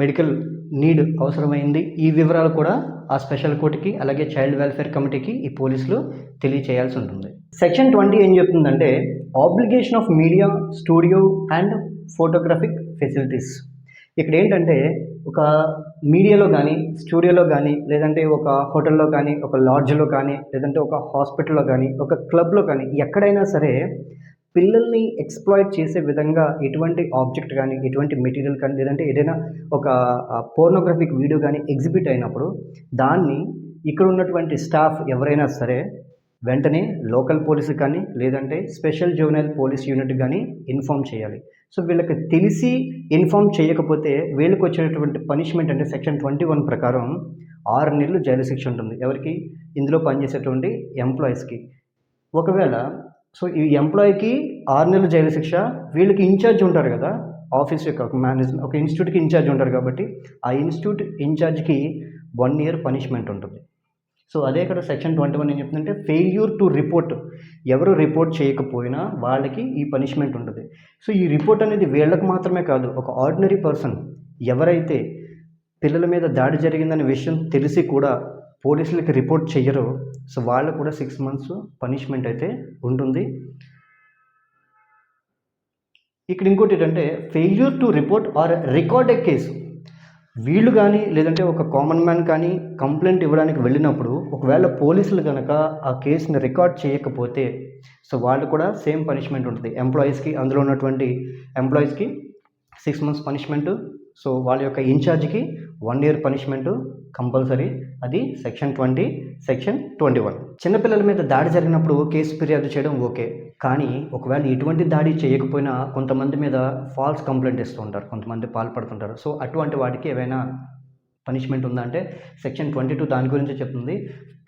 మెడికల్ నీడ్ అవసరమైంది, ఈ వివరాలు కూడా ఆ స్పెషల్ కోర్టుకి అలాగే చైల్డ్ వెల్ఫేర్ కమిటీకి ఈ పోలీసులు తెలియచేయాల్సి ఉంటుంది. సెక్షన్ 20 ఏం చెప్తుందంటే obligation of media, studio and photographic facilities. ఇక్కడ ఏంటంటే ఒక మీడియాలో కానీ, స్టూడియోలో కానీ, లేదంటే ఒక హోటల్లో కానీ, ఒక లాడ్జ్లో కానీ, లేదంటే ఒక హాస్పిటల్లో కానీ, ఒక క్లబ్లో కానీ, ఎక్కడైనా సరే పిల్లల్ని ఎక్స్‌ప్లాయిట్ చేసే విధంగా ఎటువంటి ఆబ్జెక్ట్ కానీ, ఎటువంటి మెటీరియల్ కానీ, లేదంటే ఏదైనా ఒక పోర్నోగ్రాఫిక్ వీడియో కానీ ఎగ్జిబిట్ అయినప్పుడు దాన్ని ఇక్కడ ఉన్నటువంటి స్టాఫ్ ఎవరైనా సరే వెంటనే లోకల్ పోలీసు కానీ, లేదంటే స్పెషల్ జువెనైల్ పోలీస్ యూనిట్ కానీ ఇన్ఫార్మ్ చేయాలి. సో వీళ్ళకి తెలిసి ఇన్ఫార్మ్ చేయకపోతే వీళ్ళకి వచ్చేటటువంటి పనిష్మెంట్ అంటే సెక్షన్ 21 ప్రకారం 6 నెలలు జైలు శిక్ష ఉంటుంది. ఎవరికి? ఇందులో పనిచేసేటువంటి ఎంప్లాయీస్కి. ఒకవేళ సో ఈ ఎంప్లాయీకి 6 నెలలు జైలు శిక్ష, వీళ్ళకి ఇన్ఛార్జ్ ఉంటారు కదా, ఆఫీస్ యొక్క ఒక మేనేజ్మెంట్, ఒక ఇన్స్టిట్యూట్కి ఇన్ఛార్జ్ ఉంటారు కాబట్టి ఆ ఇన్స్టిట్యూట్ ఇన్ఛార్జ్కి 1 ఇయర్ పనిష్మెంట్ ఉంటుంది. సో అదే ఇక్కడ సెక్షన్ 21 ఏం చెప్తుందంటే ఫెయిల్యూర్ టు రిపోర్ట్, ఎవరు రిపోర్ట్ చేయకపోయినా వాళ్ళకి ఈ పనిష్మెంట్ ఉంటుంది. సో ఈ రిపోర్ట్ అనేది వీళ్ళకి మాత్రమే కాదు, ఒక ఆర్డినరీ పర్సన్ ఎవరైతే పిల్లల మీద దాడి జరిగిందనే విషయం తెలిసి కూడా పోలీసులకి రిపోర్ట్ చెయ్యరో సో వాళ్ళు కూడా 6 months పనిష్మెంట్ అయితే ఉంటుంది. ఇక్కడ ఇంకోటి ఏంటంటే failure to report are record A case. వీళ్ళు కానీ లేదంటే ఒక కామన్ మ్యాన్ కానీ కంప్లైంట్ ఇవ్వడానికి వెళ్ళినప్పుడు ఒకవేళ పోలీసులు కనుక ఆ కేసుని రికార్డ్ చేయకపోతే సో వాళ్ళు కూడా సేమ్ పనిష్మెంట్ ఉంటుంది. ఎంప్లాయీస్కి, అందులో ఉన్నటువంటి ఎంప్లాయీస్కి 6 months పనిష్మెంటు, సో వాళ్ళ యొక్క ఇన్ఛార్జ్కి 1 year పనిష్మెంటు కంపల్సరీ. అది సెక్షన్ 20, సెక్షన్ 21. చిన్నపిల్లల మీద దాడి జరిగినప్పుడు కేసు ఫిర్యాదు చేయడం ఓకే, కానీ ఒకవేళ ఎటువంటి దాడి చేయకపోయినా కొంతమంది మీద ఫాల్స్ కంప్లైంట్ ఇస్తూ ఉంటారు, కొంతమంది పాల్పడుతుంటారు. సో అటువంటి వాటికి ఏవైనా పనిష్మెంట్ ఉందా అంటే సెక్షన్ 22 దాని గురించి చెప్తుంది.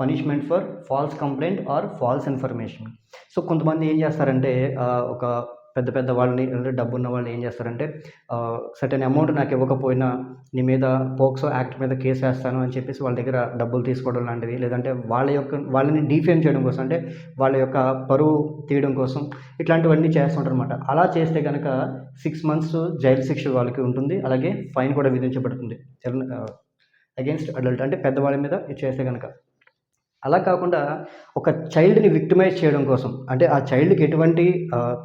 Punishment for falls complaint or false information. So కొంతమంది ఏం చేస్తారంటే ఒక పెద్ద వాళ్ళని అంటే డబ్బు ఉన్న వాళ్ళు ఏం చేస్తారంటే సర్టెన్ అమౌంట్ నాకు ఇవ్వకపోయినా నీ మీద పోక్సో యాక్ట్ మీద కేసు వేస్తాను అని చెప్పేసి వాళ్ళ దగ్గర డబ్బులు తీసుకోవడం లాంటివి, లేదంటే వాళ్ళని డిఫేమ్ చేయడం కోసం, అంటే వాళ్ళ యొక్క పరువు తీయడం కోసం ఇట్లాంటివన్నీ చేస్తుంటారు అనమాట. అలా చేస్తే కనుక 6 months జైలు శిక్ష వాళ్ళకి ఉంటుంది, అలాగే ఫైన్ కూడా విధించబడుతుంది అగేన్స్ట్ అడల్ట్, అంటే పెద్దవాళ్ళ మీద చేస్తే కనుక. అలా కాకుండా ఒక చైల్డ్ని విక్టిమైజ్ చేయడం కోసం, అంటే ఆ చైల్డ్కి ఎటువంటి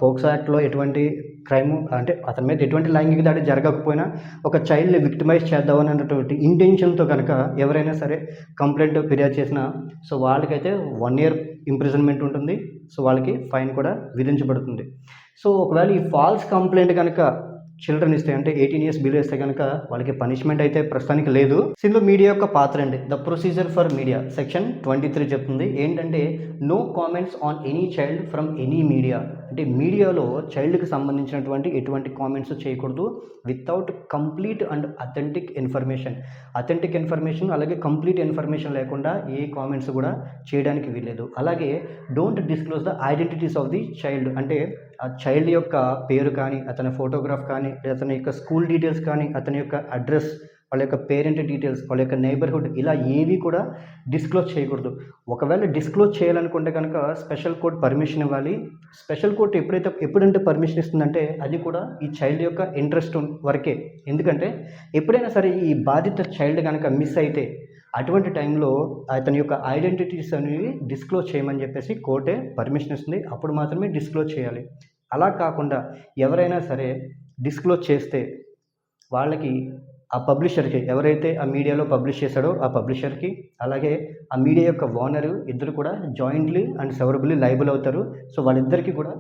పోక్సో యాక్ట్లో ఎటువంటి క్రైమ్, అంటే అతని మీద ఎటువంటి లైంగిక దాడి జరగకపోయినా ఒక చైల్డ్ని విక్టిమైజ్ చేద్దామని అన్నటువంటి ఇంటెన్షన్తో కనుక ఎవరైనా సరే కంప్లైంట్ ఫిర్యాదు చేసినా సో వాళ్ళకైతే 1 year ఇంప్రిజన్మెంట్ ఉంటుంది, సో వాళ్ళకి ఫైన్ కూడా విధించబడుతుంది. సో ఒకవేళ ఈ ఫాల్స్ కంప్లైంట్ కనుక చిల్డ్రన్ ఇస్తే, అంటే 18 years బిలో ఇస్తే కనుక వాళ్ళకి పనిష్మెంట్ అయితే ప్రస్తుతానికి లేదు. ఇందులో మీడియా యొక్క పాత్ర అండి. The procedure for media section 23 చెప్తుంది ఏంటంటే no comments on any child from any media. అంటే మీడియాలో చైల్డ్కి సంబంధించినటువంటి ఎటువంటి కామెంట్స్ చేయకూడదు without complete and authentic information అలాగే కంప్లీట్ ఇన్ఫర్మేషన్ లేకుండా ఏ కామెంట్స్ కూడా చేయడానికి వీల్లేదు. అలాగే don't disclose the identities of the child, అంటే ఆ చైల్డ్ యొక్క పేరు కానీ, అతని ఫోటోగ్రాఫ్ కానీ, అతని యొక్క స్కూల్ డీటెయిల్స్ కానీ, అతని యొక్క అడ్రస్, వాళ్ళ యొక్క పేరెంట్ డీటెయిల్స్, వాళ్ళ యొక్క నైబర్హుడ్, ఇలా ఏవి కూడా డిస్క్లోజ్ చేయకూడదు. ఒకవేళ డిస్క్లోజ్ చేయాలనుకుంటే కనుక స్పెషల్ కోర్ట్ పర్మిషన్ ఇవ్వాలి. స్పెషల్ కోర్ట్ ఎప్పుడంటే పర్మిషన్ ఇస్తుందంటే అది కూడా ఈ చైల్డ్ యొక్క ఇంట్రెస్ట్ వరకే. ఎందుకంటే ఎప్పుడైనా సరే ఈ బాధిత చైల్డ్ కనుక మిస్ అయితే అటువంటి టైంలో అతని యొక్క ఐడెంటిటీస్ అనేవి డిస్క్లోజ్ చేయమని చెప్పేసి కోర్టే పర్మిషన్ ఇస్తుంది, అప్పుడు మాత్రమే డిస్క్లోజ్ చేయాలి. అలా కాకుండా ఎవరైనా సరే డిస్క్లోజ్ చేస్తే వాళ్ళకి, ఆ పబ్లిషర్కి, ఎవరైతే ఆ మీడియాలో పబ్లిష్ చేశాడో ఆ పబ్లిషర్కి అలాగే ఆ మీడియా యొక్క ఓనరు ఇద్దరు కూడా జాయింట్లీ అండ్ సెవరబుల్లీ లైబుల్ అవుతారు. సో వాళ్ళిద్దరికీ కూడా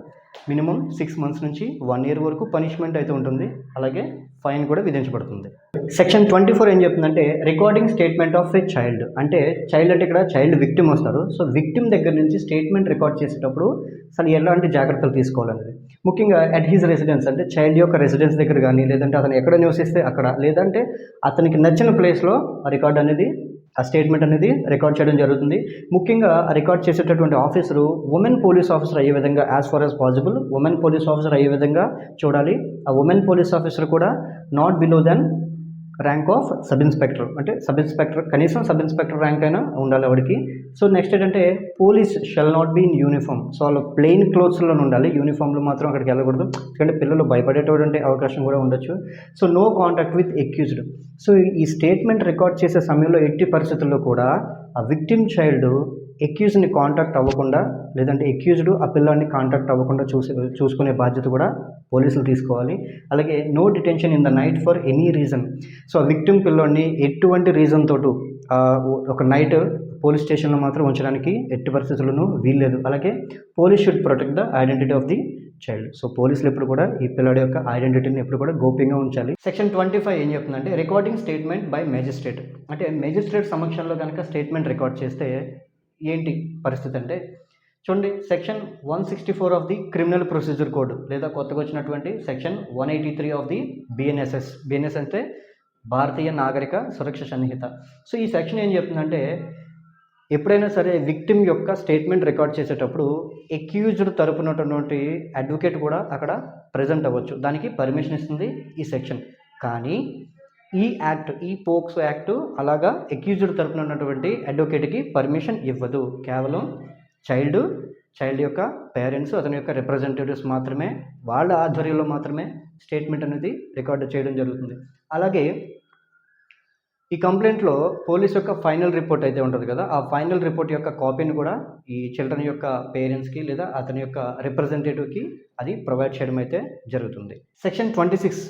మినిమం 6 months నుంచి 1 year వరకు పనిష్మెంట్ అయితే ఉంటుంది, అలాగే ఫైన్ కూడా విధించబడుతుంది. సెక్షన్ 24 ఏం చెప్తుందంటే recording statement of a child. అంటే చైల్డ్ అంటే ఇక్కడ చైల్డ్ విక్టిమ్ వస్తారు. సో విక్టిమ్ దగ్గర నుంచి స్టేట్మెంట్ రికార్డ్ చేసేటప్పుడు అసలు ఎలాంటి జాగ్రత్తలు తీసుకోవాలనేది, ముఖ్యంగా అట్ హిజ్ రెసిడెన్స్, అంటే చైల్డ్ యొక్క రెసిడెన్స్ దగ్గర కానీ, లేదంటే అతను ఎక్కడ నివసిస్తే అక్కడ, లేదంటే అతనికి నచ్చిన ప్లేస్లో ఆ రికార్డ్ అనేది ఆ స్టేట్మెంట్ అనేది రికార్డ్ చేయడం జరుగుతుంది. ముఖ్యంగా రికార్డ్ చేసేటటువంటి ఆఫీసరు ఉమెన్ పోలీస్ ఆఫీసర్ అయ్యే విధంగా as far as possible women police officer అయ్యే విధంగా చూడాలి. ఆ ఉమెన్ పోలీస్ ఆఫీసర్ కూడా not below than rank of sub inspector, అంటే సబ్ ఇన్స్పెక్టర్ కనీసం సబ్ ఇన్స్పెక్టర్ ర్యాంక్ అయినా ఉండాలి ఆవిడకి. సో నెక్స్ట్ ఏంటంటే police shall not be in uniform. So వాళ్ళు ప్లెయిన్ క్లోత్స్లో ఉండాలి, యూనిఫామ్లో మాత్రం అక్కడికి వెళ్ళకూడదు, ఎందుకంటే పిల్లలు భయపడేటటువంటి అవకాశం కూడా ఉండొచ్చు. So no contact with accused. So ఈ స్టేట్మెంట్ రికార్డ్ చేసే సమయంలో ఎట్టి పరిస్థితుల్లో కూడా ఆ విక్టిమ్ చైల్డ్ ఎక్యూజ్ని కాంటాక్ట్ అవ్వకుండా, లేదంటే ఎక్యూజ్డ్ ఆ పిల్లాన్ని కాంటాక్ట్ అవ్వకుండా చూసుకునే బాధ్యత కూడా పోలీసులు తీసుకోవాలి. అలాగే no detention in the night for any reason. So ఆ విక్టిమ్ పిల్లోడిని ఎటువంటి రీజన్ తోటి ఒక నైట్ పోలీస్ స్టేషన్లో మాత్రం ఉంచడానికి ఎట్టి పరిస్థితులను వీల్లేదు. అలాగే police should protect the identity of the child. So పోలీసులు ఎప్పుడు కూడా ఈ పిల్లాడి యొక్క ఐడెంటిటీని ఎప్పుడు కూడా గోప్యంగా ఉంచాలి. సెక్షన్ 25 ఏం చెప్తుందంటే రికార్డింగ్ స్టేట్మెంట్ బై మేజిస్ట్రేట్. అంటే మేజిస్ట్రేట్ సమక్షంలో కనుక స్టేట్మెంట్ రికార్డ్ చేస్తే ఏంటి పరిస్థితి అంటే చూడండి, section 164 of the criminal procedure code, లేదా కొత్తగా వచ్చినటువంటి section 183 of the BNSS. BNS అంటే భారతీయ నాగరిక సురక్ష సంహిత. సో ఈ సెక్షన్ ఏం చెప్తుందంటే ఎప్పుడైనా సరే విక్టిమ్ యొక్క స్టేట్మెంట్ రికార్డ్ చేసేటప్పుడు ఎక్యూజ్డ్ తరపునటువంటి అడ్వకేట్ కూడా అక్కడ ప్రజెంట్ అవ్వచ్చు, దానికి పర్మిషన్ ఇస్తుంది ఈ సెక్షన్. కానీ ఈ యాక్ట్, ఈ పోక్సో యాక్ట్ అలాగా ఎక్యూజ్డ్ తరపున ఉన్నటువంటి అడ్వకేట్కి పర్మిషన్ ఇవ్వదు. కేవలం చైల్డ్ యొక్క పేరెంట్స్, అతని యొక్క రిప్రజెంటేటివ్స్ మాత్రమే, వాళ్ళ ఆధ్వర్యంలో మాత్రమే స్టేట్మెంట్ అనేది రికార్డు చేయడం జరుగుతుంది. అలాగే ఈ కంప్లైంట్లో పోలీస్ యొక్క ఫైనల్ రిపోర్ట్ అయితే ఉంటుంది కదా, ఆ ఫైనల్ రిపోర్ట్ యొక్క కాపీని కూడా ఈ చిల్డ్రన్ యొక్క పేరెంట్స్కి లేదా అతని యొక్క రిప్రజెంటేటివ్కి అది ప్రొవైడ్ చేయడం అయితే జరుగుతుంది. సెక్షన్ 26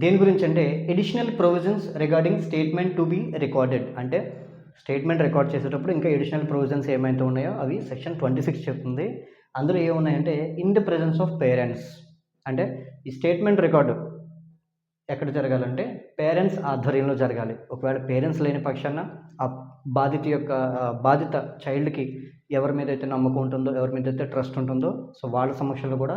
దేని గురించి అంటే additional provisions regarding statement to be recorded. అంటే స్టేట్మెంట్ రికార్డ్ చేసేటప్పుడు ఇంకా ఎడిషనల్ ప్రొవిజన్స్ ఏమైతే ఉన్నాయో అవి సెక్షన్ 26 చెప్తుంది. అందులో ఏమున్నాయంటే in the presence of parents. అంటే ఈ స్టేట్మెంట్ రికార్డు ఎక్కడ జరగాలంటే పేరెంట్స్ ఆధ్వర్యంలో జరగాలి. ఒకవేళ పేరెంట్స్ లేని పక్షాన ఆ బాధిత చైల్డ్కి ఎవరి మీద అయితే నమ్మకం ఉంటుందో, ఎవరి మీద అయితే ట్రస్ట్ ఉంటుందో, సో వాళ్ళ సమక్షంలో కూడా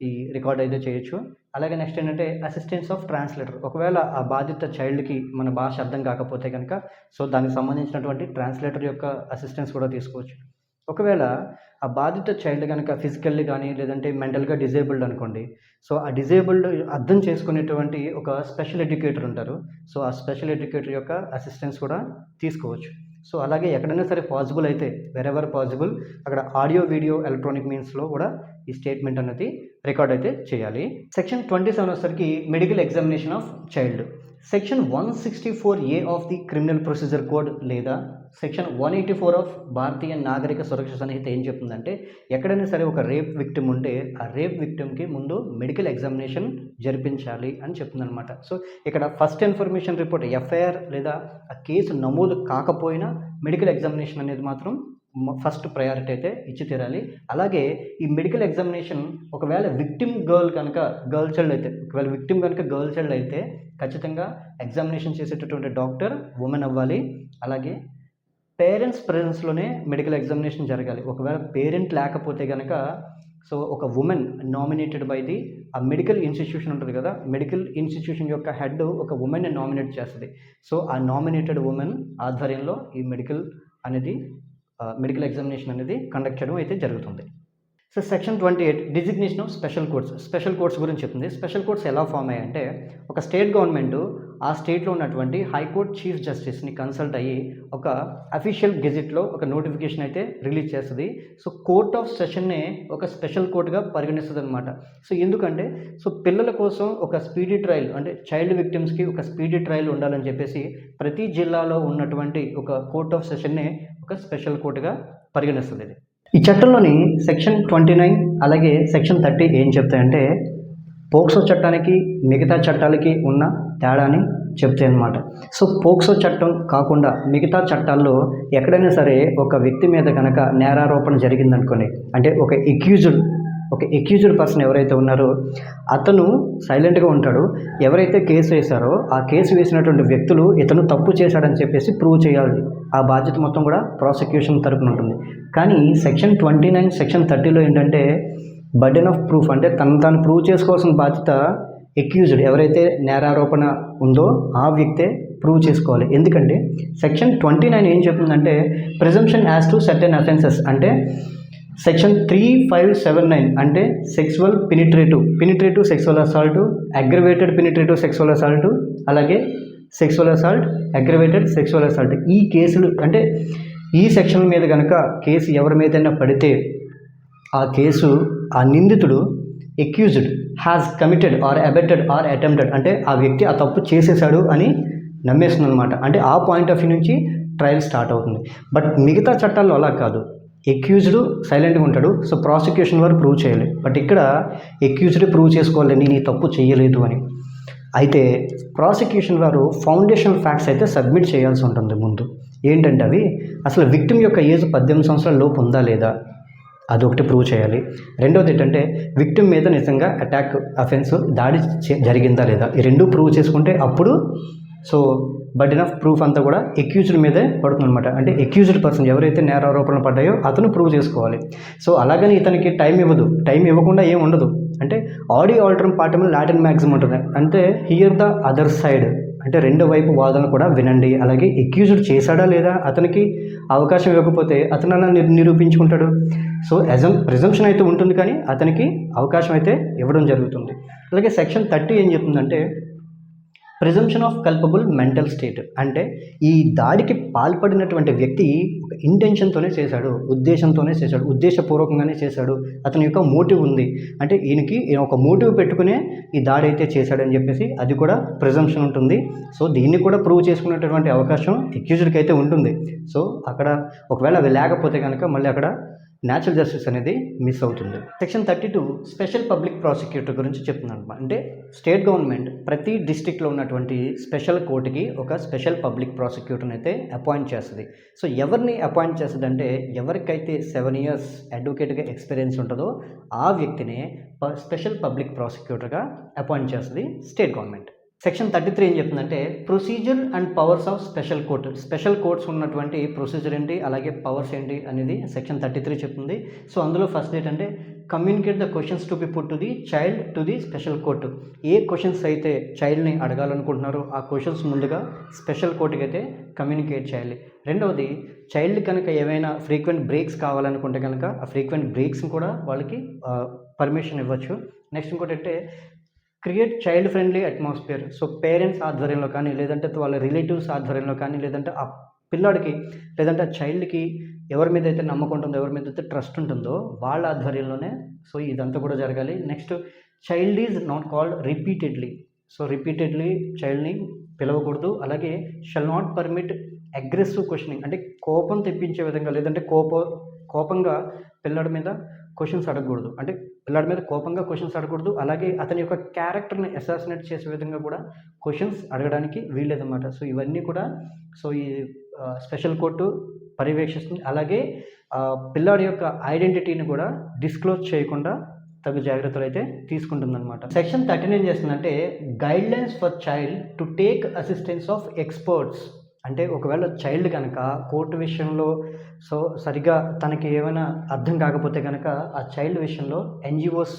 ఈ రికార్డ్ అయితే చేయొచ్చు. అలాగే నెక్స్ట్ ఏంటంటే అసిస్టెన్స్ ఆఫ్ ట్రాన్స్లేటర్. ఒకవేళ ఆ బాధిత చైల్డ్కి మన భాష అర్థం కాకపోతే కనుక సో దానికి సంబంధించినటువంటి ట్రాన్స్లేటర్ యొక్క అసిస్టెన్స్ కూడా తీసుకోవచ్చు. ఒకవేళ ఆ బాధిత చైల్డ్ కనుక ఫిజికల్లీ కానీ లేదంటే మెంటల్గా డిజేబుల్డ్ అనుకోండి, సో ఆ డిజేబుల్డ్ అర్థం చేసుకునేటువంటి ఒక స్పెషల్ ఎడ్యుకేటర్ ఉంటారు. సో ఆ స్పెషల్ ఎడ్యుకేటర్ యొక్క అసిస్టెన్స్ కూడా తీసుకోవచ్చు. సో అలాగే ఎక్కడైనా సరే పాసిబుల్ అయితే వెరెవర్ పాసిబుల్ అక్కడ ఆడియో వీడియో ఎలక్ట్రానిక్ మీన్స్లో కూడా ఈ స్టేట్మెంట్ అనేది రికార్డ్ అయితే చేయాలి. సెక్షన్ 27 వచ్చేసరికి medical examination of child. Section 164A of the criminal procedure code లేదా సెక్షన్ 184 ఆఫ్ భారతీయ నాగరిక సురక్ష సంహిత ఏం చెప్తుందంటే ఎక్కడైనా సరే ఒక రేప్ విక్టిమ్ ఉంటే ఆ రేప్ విక్టిమ్కి ముందు మెడికల్ ఎగ్జామినేషన్ జరిపించాలి అని చెప్తుందనమాట. సో ఇక్కడ ఫస్ట్ ఇన్ఫర్మేషన్ రిపోర్ట్ ఎఫ్ఐఆర్ లేదా ఆ కేసు నమోదు కాకపోయినా మెడికల్ ఎగ్జామినేషన్ అనేది మాత్రం ఫస్ట్ ప్రయారిటీ అయితే ఇచ్చి తీరాలి. అలాగే ఈ మెడికల్ ఎగ్జామినేషన్ ఒకవేళ విక్టిమ్ గర్ల్ చైల్డ్ అయితే ఖచ్చితంగా ఎగ్జామినేషన్ చేసేటటువంటి డాక్టర్ ఉమెన్ అవ్వాలి. అలాగే పేరెంట్స్ ప్రెజెన్స్లోనే మెడికల్ ఎగ్జామినేషన్ జరగాలి. ఒకవేళ పేరెంట్ లేకపోతే కనుక సో ఒక ఉమెన్ నామినేటెడ్ బై ది ఆ మెడికల్ ఇన్స్టిట్యూషన్ ఉంటుంది కదా, మెడికల్ ఇన్స్టిట్యూషన్ యొక్క హెడ్ ఒక ఉమెన్ని నామినేట్ చేస్తుంది. సో ఆ నామినేటెడ్ ఉమెన్ ఆధ్వర్యంలో ఈ మెడికల్ ఎగ్జామినేషన్ అనేది కండక్ట్ చేయడం అయితే జరుగుతుంది. So section 28 designation of special courts గురించి చెప్తుంది. స్పెషల్ కోర్ట్స్ ఎలా ఫామ్ అయ్యాయంటే ఒక స్టేట్ గవర్నమెంట్ ఆ స్టేట్లో ఉన్నటువంటి హైకోర్టు చీఫ్ జస్టిస్ని కన్సల్ట్ అయ్యి ఒక అఫీషియల్ గెజిట్లో ఒక నోటిఫికేషన్ అయితే రిలీజ్ చేస్తుంది. సో కోర్ట్ ఆఫ్ సెషన్నే ఒక స్పెషల్ కోర్టుగా పరిగణిస్తుంది అనమాట. సో ఎందుకంటే సో పిల్లల కోసం ఒక స్పీడీ ట్రయల్ అంటే చైల్డ్ విక్టిమ్స్కి ఒక స్పీడీ ట్రయల్ ఉండాలని చెప్పేసి ప్రతి జిల్లాలో ఉన్నటువంటి ఒక కోర్ట్ ఆఫ్ సెషన్నే ఒక స్పెషల్ కోర్టుగా పరిగణిస్తుంది. ఈ చట్టంలోని సెక్షన్ 29 అలాగే సెక్షన్ 30 ఏం చెప్తాయంటే పోక్సో చట్టానికి మిగతా చట్టాలకి ఉన్న తేడాని చెప్తాయి అన్నమాట. సో పోక్సో చట్టం కాకుండా మిగతా చట్టాల్లో ఎక్కడైనా సరే ఒక వ్యక్తి మీద కనుక నేరారోపణ జరిగిందనుకోండి, అంటే ఒక ఎక్యూజ్డ్ పర్సన్ ఎవరైతే ఉన్నారో అతను సైలెంట్గా ఉంటాడు. ఎవరైతే కేసు వేశారో ఆ కేసు వేసినటువంటి వ్యక్తులు ఇతను తప్పు చేశాడని చెప్పేసి ప్రూవ్ చేయాలి. ఆ బాధ్యత మొత్తం కూడా ప్రాసిక్యూషన్ తరపున ఉంటుంది. కానీ సెక్షన్ 29 సెక్షన్ 30లో ఏంటంటే బర్డెన్ ఆఫ్ ప్రూఫ్ అంటే తను ప్రూవ్ చేసుకోవాల్సిన బాధ్యత ఎక్యూజ్డ్ ఎవరైతే నేరారోపణ ఉందో ఆ వ్యక్తే ప్రూవ్ చేసుకోవాలి. ఎందుకంటే సెక్షన్ 29 ఏం చెప్తుందంటే presumption as to certain offences అంటే సెక్షన్ 3579 అంటే sexual penetrative sexual assault, aggravated penetrative sexual assault, అలాగే sexual assault, aggravated sexual assault ఈ కేసులు అంటే ఈ సెక్షన్ మీద కనుక కేసు ఎవరి మీదైనా పడితే ఆ కేసు ఆ నిందితుడు accused has committed or abetted or attempted అంటే ఆ వ్యక్తి ఆ తప్పు చేసేసాడు అని నమ్మేస్తుంది అనమాట. అంటే ఆ పాయింట్ ఆఫ్ వ్యూ నుంచి ట్రయల్ స్టార్ట్ అవుతుంది. బట్ మిగతా చట్టాల్లో అలా కాదు. ఎక్యూజ్డ్ సైలెంట్గా ఉంటాడు, సో ప్రాసిక్యూషన్ వారు ప్రూవ్ చేయాలి. బట్ ఇక్కడ ఎక్యూజ్డ్ ప్రూవ్ చేసుకోవాలి నేను ఈ తప్పు చేయలేదు అని. అయితే ప్రాసిక్యూషన్ వారు ఫౌండేషన్ ఫ్యాక్ట్స్ అయితే సబ్మిట్ చేయాల్సి ఉంటుంది ముందు. ఏంటంటే అవి అసలు విక్టిమ్ యొక్క ఏజ్ 18 సంవత్సరాల లోపు ఉందా లేదా అదొకటి ప్రూవ్ చేయాలి. రెండోది ఏంటంటే విక్టిమ్ మీద నిజంగా అటాక్ అఫెన్స్ దాడి జరిగిందా లేదా ఈ రెండు ప్రూవ్ చేసుకుంటే అప్పుడు సో బర్డెన్ ఆఫ్ ప్రూఫ్ అంతా కూడా ఎక్యూజ్డ్ మీదే పడుతుంది అనమాట. అంటే ఎక్యూజ్డ్ పర్సన్ ఎవరైతే నేరారోపణలు పడ్డాయో అతను ప్రూవ్ చేసుకోవాలి. సో అలాగని ఇతనికి టైం ఇవ్వకుండా ఏం ఉండదు. అంటే ఆడియో ఆల్టరమ్ పార్టమ్ లాటిన్ మ్యాక్సిమం ఉంటుంది. అంటే హియర్ ద అదర్ సైడ్ అంటే రెండో వైపు వాదనలు కూడా వినండి. అలాగే ఎక్యూజ్డ్ చేశాడా లేదా అతనికి అవకాశం ఇవ్వకపోతే అతను అలా నిరూపించుకుంటాడు. సో ప్రిజంప్షన్ అయితే ఉంటుంది కానీ అతనికి అవకాశం అయితే ఇవ్వడం జరుగుతుంది. అలాగే సెక్షన్ 30 ఏం చెప్తుందంటే presumption of culpable mental state అంటే ఈ దాడికి పాల్పడినటువంటి వ్యక్తి ఒక ఇంటెన్షన్తోనే చేశాడు, ఉద్దేశపూర్వకంగానే చేశాడు, అతని యొక్క మోటివ్ ఉంది అంటే ఈయనకి ఒక మోటివ్ పెట్టుకునే ఈ దాడి అయితే చేశాడని చెప్పేసి అది కూడా ప్రిజంప్షన్ ఉంటుంది. సో దీన్ని కూడా ప్రూవ్ చేసుకునేటటువంటి అవకాశం ఎక్యూజ్డ్కి అయితే ఉంటుంది. సో అక్కడ ఒకవేళ అవి లేకపోతే కనుక మళ్ళీ అక్కడ న్యాచురల్ జస్టిస్ అనేది మిస్ అవుతుంది. సెక్షన్ 32 స్పెషల్ పబ్లిక్ ప్రాసిక్యూటర్ గురించి చెప్తున్నాను. అంటే స్టేట్ గవర్నమెంట్ ప్రతి డిస్ట్రిక్ట్లో ఉన్నటువంటి స్పెషల్ కోర్టుకి ఒక స్పెషల్ పబ్లిక్ ప్రాసిక్యూటర్ని అయితే అపాయింట్ చేస్తుంది. సో ఎవరిని అపాయింట్ చేస్తుంది అంటే ఎవరికైతే 7 years అడ్వకేట్గా ఎక్స్పీరియన్స్ ఉంటుందో ఆ వ్యక్తినే స్పెషల్ పబ్లిక్ ప్రాసిక్యూటర్గా అపాయింట్ చేస్తుంది స్టేట్ గవర్నమెంట్. సెక్షన్ 33 ఏం చెప్తుందంటే procedure and powers of special courts ఉన్నటువంటి ప్రొసీజర్ ఏంటి అలాగే పవర్స్ ఏంటి అనేది సెక్షన్ 33 చెప్తుంది. సో అందులో ఫస్ట్ ఏంటంటే communicate the questions to be put to the child to the special court. A questions అయితే చైల్డ్ని అడగాలనుకుంటున్నారో ఆ క్వశ్చన్స్ ముందుగా స్పెషల్ కోర్టుకి అయితే కమ్యూనికేట్ చేయాలి. రెండవది చైల్డ్ కనుక ఏమైనా ఫ్రీక్వెంట్ బ్రేక్స్ కావాలనుకుంటే కనుక ఆ ఫ్రీక్వెంట్ బ్రేక్స్ని కూడా వాళ్ళకి పర్మిషన్ ఇవ్వచ్చు. నెక్స్ట్ ఇంకోటి అంటే create child friendly atmosphere. So parents ఆధ్వర్యంలో కానీ లేదంటే వాళ్ళ రిలేటివ్స్ ఆధ్వర్యంలో కానీ లేదంటే ఆ పిల్లాడికి లేదంటే ఆ చైల్డ్కి ఎవరి మీద అయితే నమ్మకం ఉంటుందో ఎవరి మీద అయితే ట్రస్ట్ ఉంటుందో వాళ్ళ ఆధ్వర్యంలోనే సో ఇదంతా కూడా జరగాలి. Next child is not called repeatedly. So repeatedly చైల్డ్ని పిలవకూడదు. అలాగే shall not permit aggressive questioning అంటే కోపం తెప్పించే విధంగా లేదంటే కోపంగా పిల్లాడి మీద క్వశ్చన్స్ అడగకూడదు. అంటే పిల్లాడి మీద కోపంగా క్వశ్చన్స్ అడగకూడదు. అలాగే అతని యొక్క క్యారెక్టర్ని అసాసినేట్ చేసే విధంగా కూడా క్వశ్చన్స్ అడగడానికి వీల్లేదన్నమాట. సో ఇవన్నీ కూడా సో ఈ స్పెషల్ కోర్టు పర్యవేక్షిస్తుంది. అలాగే పిల్లాడి యొక్క ఐడెంటిటీని కూడా డిస్క్లోజ్ చేయకుండా తగు జాగ్రత్తలు అయితే తీసుకుంటుందన్నమాట. సెక్షన్ 13 ఏం చేస్తుందంటే guidelines for child to take assistance of experts. అంటే ఒకవేళ చైల్డ్ కనుక కోర్టు విషయంలో సో సరిగా తనకి ఏమైనా అర్థం కాకపోతే కనుక ఆ చైల్డ్ విషయంలో NGOs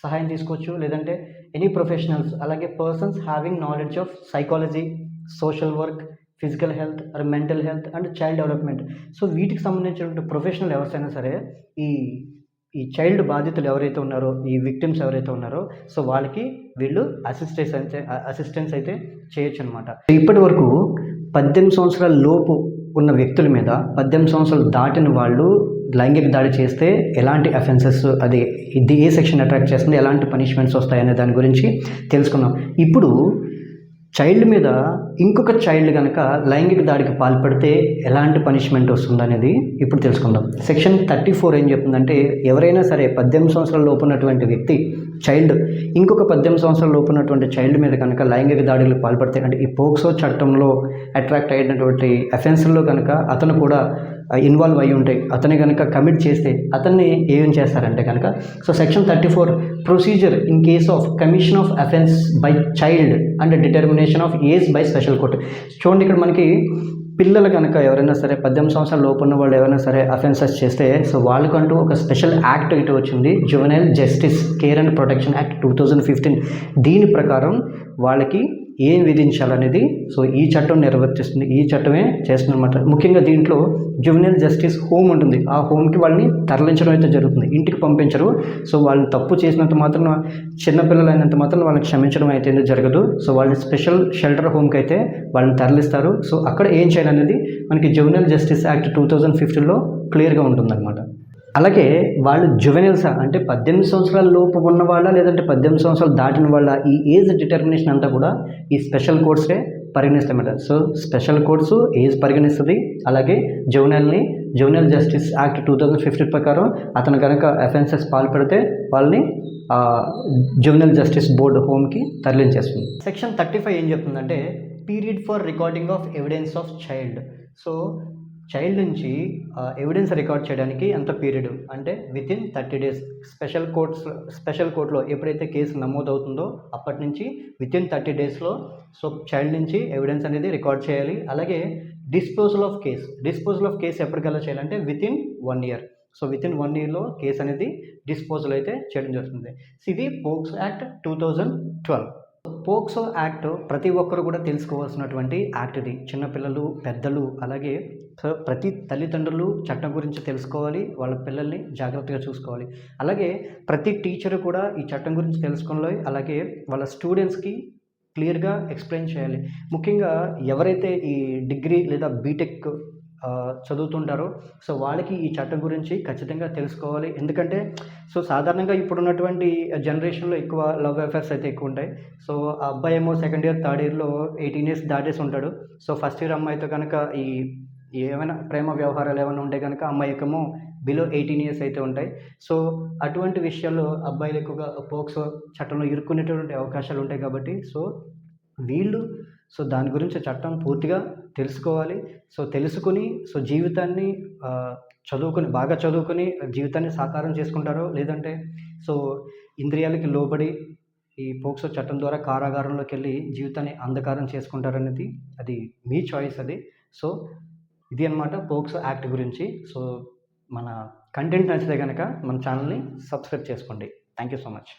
సహాయం తీసుకోవచ్చు. లేదంటే ఎనీ ప్రొఫెషనల్స్ అలాగే persons having knowledge of psychology, social work, physical health or mental health and child development. So వీటికి సంబంధించిన ప్రొఫెషనల్ ఎవరైనా సరే ఈ చైల్డ్ బాధితులు ఎవరైతే ఉన్నారో ఈ విక్టిమ్స్ ఎవరైతే ఉన్నారో సో వాళ్ళకి వీళ్ళు అసిస్టెన్స్ అయితే చేయొచ్చు అనమాట. ఇప్పటి వరకు 18 సంవత్సరాల లోపు ఉన్న వ్యక్తుల మీద 18 సంవత్సరాలు దాటిన వాళ్ళు లైంగిక దాడి చేస్తే ఎలాంటి అఫెన్సెస్ ఇది ఏ సెక్షన్ అట్రాక్ట్ చేస్తుంది, ఎలాంటి పనిష్మెంట్స్ వస్తాయనే దాని గురించి తెలుసుకున్నాం. ఇప్పుడు చైల్డ్ మీద ఇంకొక చైల్డ్ కనుక లైంగిక దాడికి పాల్పడితే ఎలాంటి పనిష్మెంట్ వస్తుందనేది ఇప్పుడు తెలుసుకుందాం. సెక్షన్ 34 ఏం చెప్తుందంటే ఎవరైనా సరే 18 సంవత్సరాల లోపు ఉన్నటువంటి వ్యక్తి చైల్డ్ ఇంకొక 18 సంవత్సరాల లోపు ఉన్నటువంటి చైల్డ్ మీద కనుక లైంగిక దాడులకు పాల్పడితే అంటే ఈ పోక్సో చట్టంలో అట్రాక్ట్ అయినటువంటి అఫెన్స్లో కనుక అతను కూడా ఇన్వాల్వ్ అయ్యి ఉంటాయి, అతని కనుక కమిట్ చేస్తే అతన్ని ఏం చేస్తారంటే కనుక so section 34 procedure in case of commission of offence by child and determination of age by special court. చూడండి ఇక్కడ మనకి పిల్లలు కనుక ఎవరైనా సరే 18 సంవత్సరాల లోపు ఉన్న వాళ్ళు ఎవరైనా సరే అఫెన్సెస్ చేస్తే సో వాళ్ళకంటూ ఒక స్పెషల్ యాక్ట్ ఇటు వచ్చింది, juvenile justice care and protection act 2015. దీని ప్రకారం వాళ్ళకి ఏం విధించాలనేది సో ఈ చట్టం నిర్వర్తిస్తుంది, ఈ చట్టమే చేస్తుంది అనమాట. ముఖ్యంగా దీంట్లో జువెనైల్ జస్టిస్ హోమ్ ఉంటుంది, ఆ హోమ్కి వాళ్ళని తరలించడం అయితే జరుగుతుంది, ఇంటికి పంపించరు. సో వాళ్ళు తప్పు చేసినంత మాత్రం, చిన్నపిల్లలైనంత మాత్రం వాళ్ళని క్షమించడం అయితే జరగదు. సో వాళ్ళని స్పెషల్ షెల్టర్ హోమ్కి అయితే వాళ్ళని తరలిస్తారు. సో అక్కడ ఏం చేయాలనేది మనకి జువెనైల్ జస్టిస్ యాక్ట్ 2015లో క్లియర్గా ఉంటుందన్నమాట. అలాగే వాళ్ళు జువెనైల్స్ అంటే 18 సంవత్సరాల లోపు ఉన్న వాళ్ళ, లేదంటే 18 సంవత్సరాలు దాటిన వాళ్ళ, ఈ ఏజ్ డిటర్మినేషన్ అంతా కూడా ఈ స్పెషల్ కోర్ట్సే పరిగణిస్తామన్నమాట. సో స్పెషల్ కోర్ట్స్ ఏజ్ పరిగణిస్తుంది. అలాగే జువెనైల్ జస్టిస్ యాక్ట్ 2015 ప్రకారం అతను కనుక అఫెన్సెస్ పాల్పడితే వాళ్ళని జువెనైల్ జస్టిస్ బోర్డు హోమ్కి తరలించేస్తుంది. సెక్షన్ 35 ఏం చెప్తుందంటే period for recording of evidence of child. So child నుంచి ఎవిడెన్స్ రికార్డ్ చేయడానికి ఎంత పీరియడ్ అంటే వితిన్ 30 days. స్పెషల్ కోర్టులో ఎప్పుడైతే కేసు నమోదవుతుందో అప్పటి నుంచి వితిన్ 30 daysలో సో చైల్డ్ నుంచి ఎవిడెన్స్ అనేది రికార్డ్ చేయాలి. అలాగే డిస్పోజల్ ఆఫ్ కేస్ ఎప్పటికల్లా చేయాలంటే వితిన్ 1 year. సో వితిన్ 1 yearలో కేసు అనేది డిస్పోజల్ అయితే చేయడం జరుగుతుంది. ఇది పోక్సో యాక్ట్ 2012. పోక్సో యాక్ట్ ప్రతి ఒక్కరు కూడా తెలుసుకోవాల్సినటువంటి యాక్ట్ ఇది. చిన్నపిల్లలు, పెద్దలు, అలాగే ప్రతి తల్లిదండ్రులు చట్టం గురించి తెలుసుకోవాలి, వాళ్ళ పిల్లల్ని జాగ్రత్తగా చూసుకోవాలి. అలాగే ప్రతి టీచరు కూడా ఈ చట్టం గురించి తెలుసుకోవాలి, అలాగే వాళ్ళ స్టూడెంట్స్కి క్లియర్గా ఎక్స్ప్లెయిన్ చేయాలి. ముఖ్యంగా ఎవరైతే ఈ డిగ్రీ లేదా బీటెక్ చదువుతుంటారో సో వాళ్ళకి ఈ చట్టం గురించి ఖచ్చితంగా తెలుసుకోవాలి. ఎందుకంటే సో సాధారణంగా ఇప్పుడున్నటువంటి జనరేషన్లో ఎక్కువ లవ్ అఫేర్స్ అయితే ఎక్కువ ఉంటాయి. సో ఆ అబ్బాయి ఏమో సెకండ్ ఇయర్, థర్డ్ ఇయర్లో 18 years దాటేసి ఉంటాడు. సో ఫస్ట్ ఇయర్ అమ్మాయితో కనుక ఈ ఏమైనా ప్రేమ వ్యవహారాలు ఏమైనా ఉంటే కనుక అమ్మాయికేమో బిలో 18 years అయితే ఉంటాయి. సో అటువంటి విషయాల్లో అబ్బాయిలు ఎక్కువగా పోక్సో చట్టంలో ఇరుక్కునేటువంటి అవకాశాలు ఉంటాయి. కాబట్టి సో వీళ్ళు సో దాని గురించి చట్టం పూర్తిగా తెలుసుకోవాలి. సో తెలుసుకుని సో జీవితాన్ని బాగా చదువుకొని జీవితాన్ని సాకారం చేసుకుంటారో, లేదంటే సో ఇంద్రియాలకి లోబడి ఈ పోక్సో చట్టం ద్వారా కారాగారంలోకి వెళ్ళి జీవితాన్ని అంధకారం చేసుకుంటారనేది అది మీ చాయిస్ అది. సో ఇది అన్నమాట పోక్సో యాక్ట్ గురించి. సో మన కంటెంట్ నచ్చితే కనుక మన ఛానల్ని సబ్స్క్రైబ్ చేసుకోండి. Thank you so much.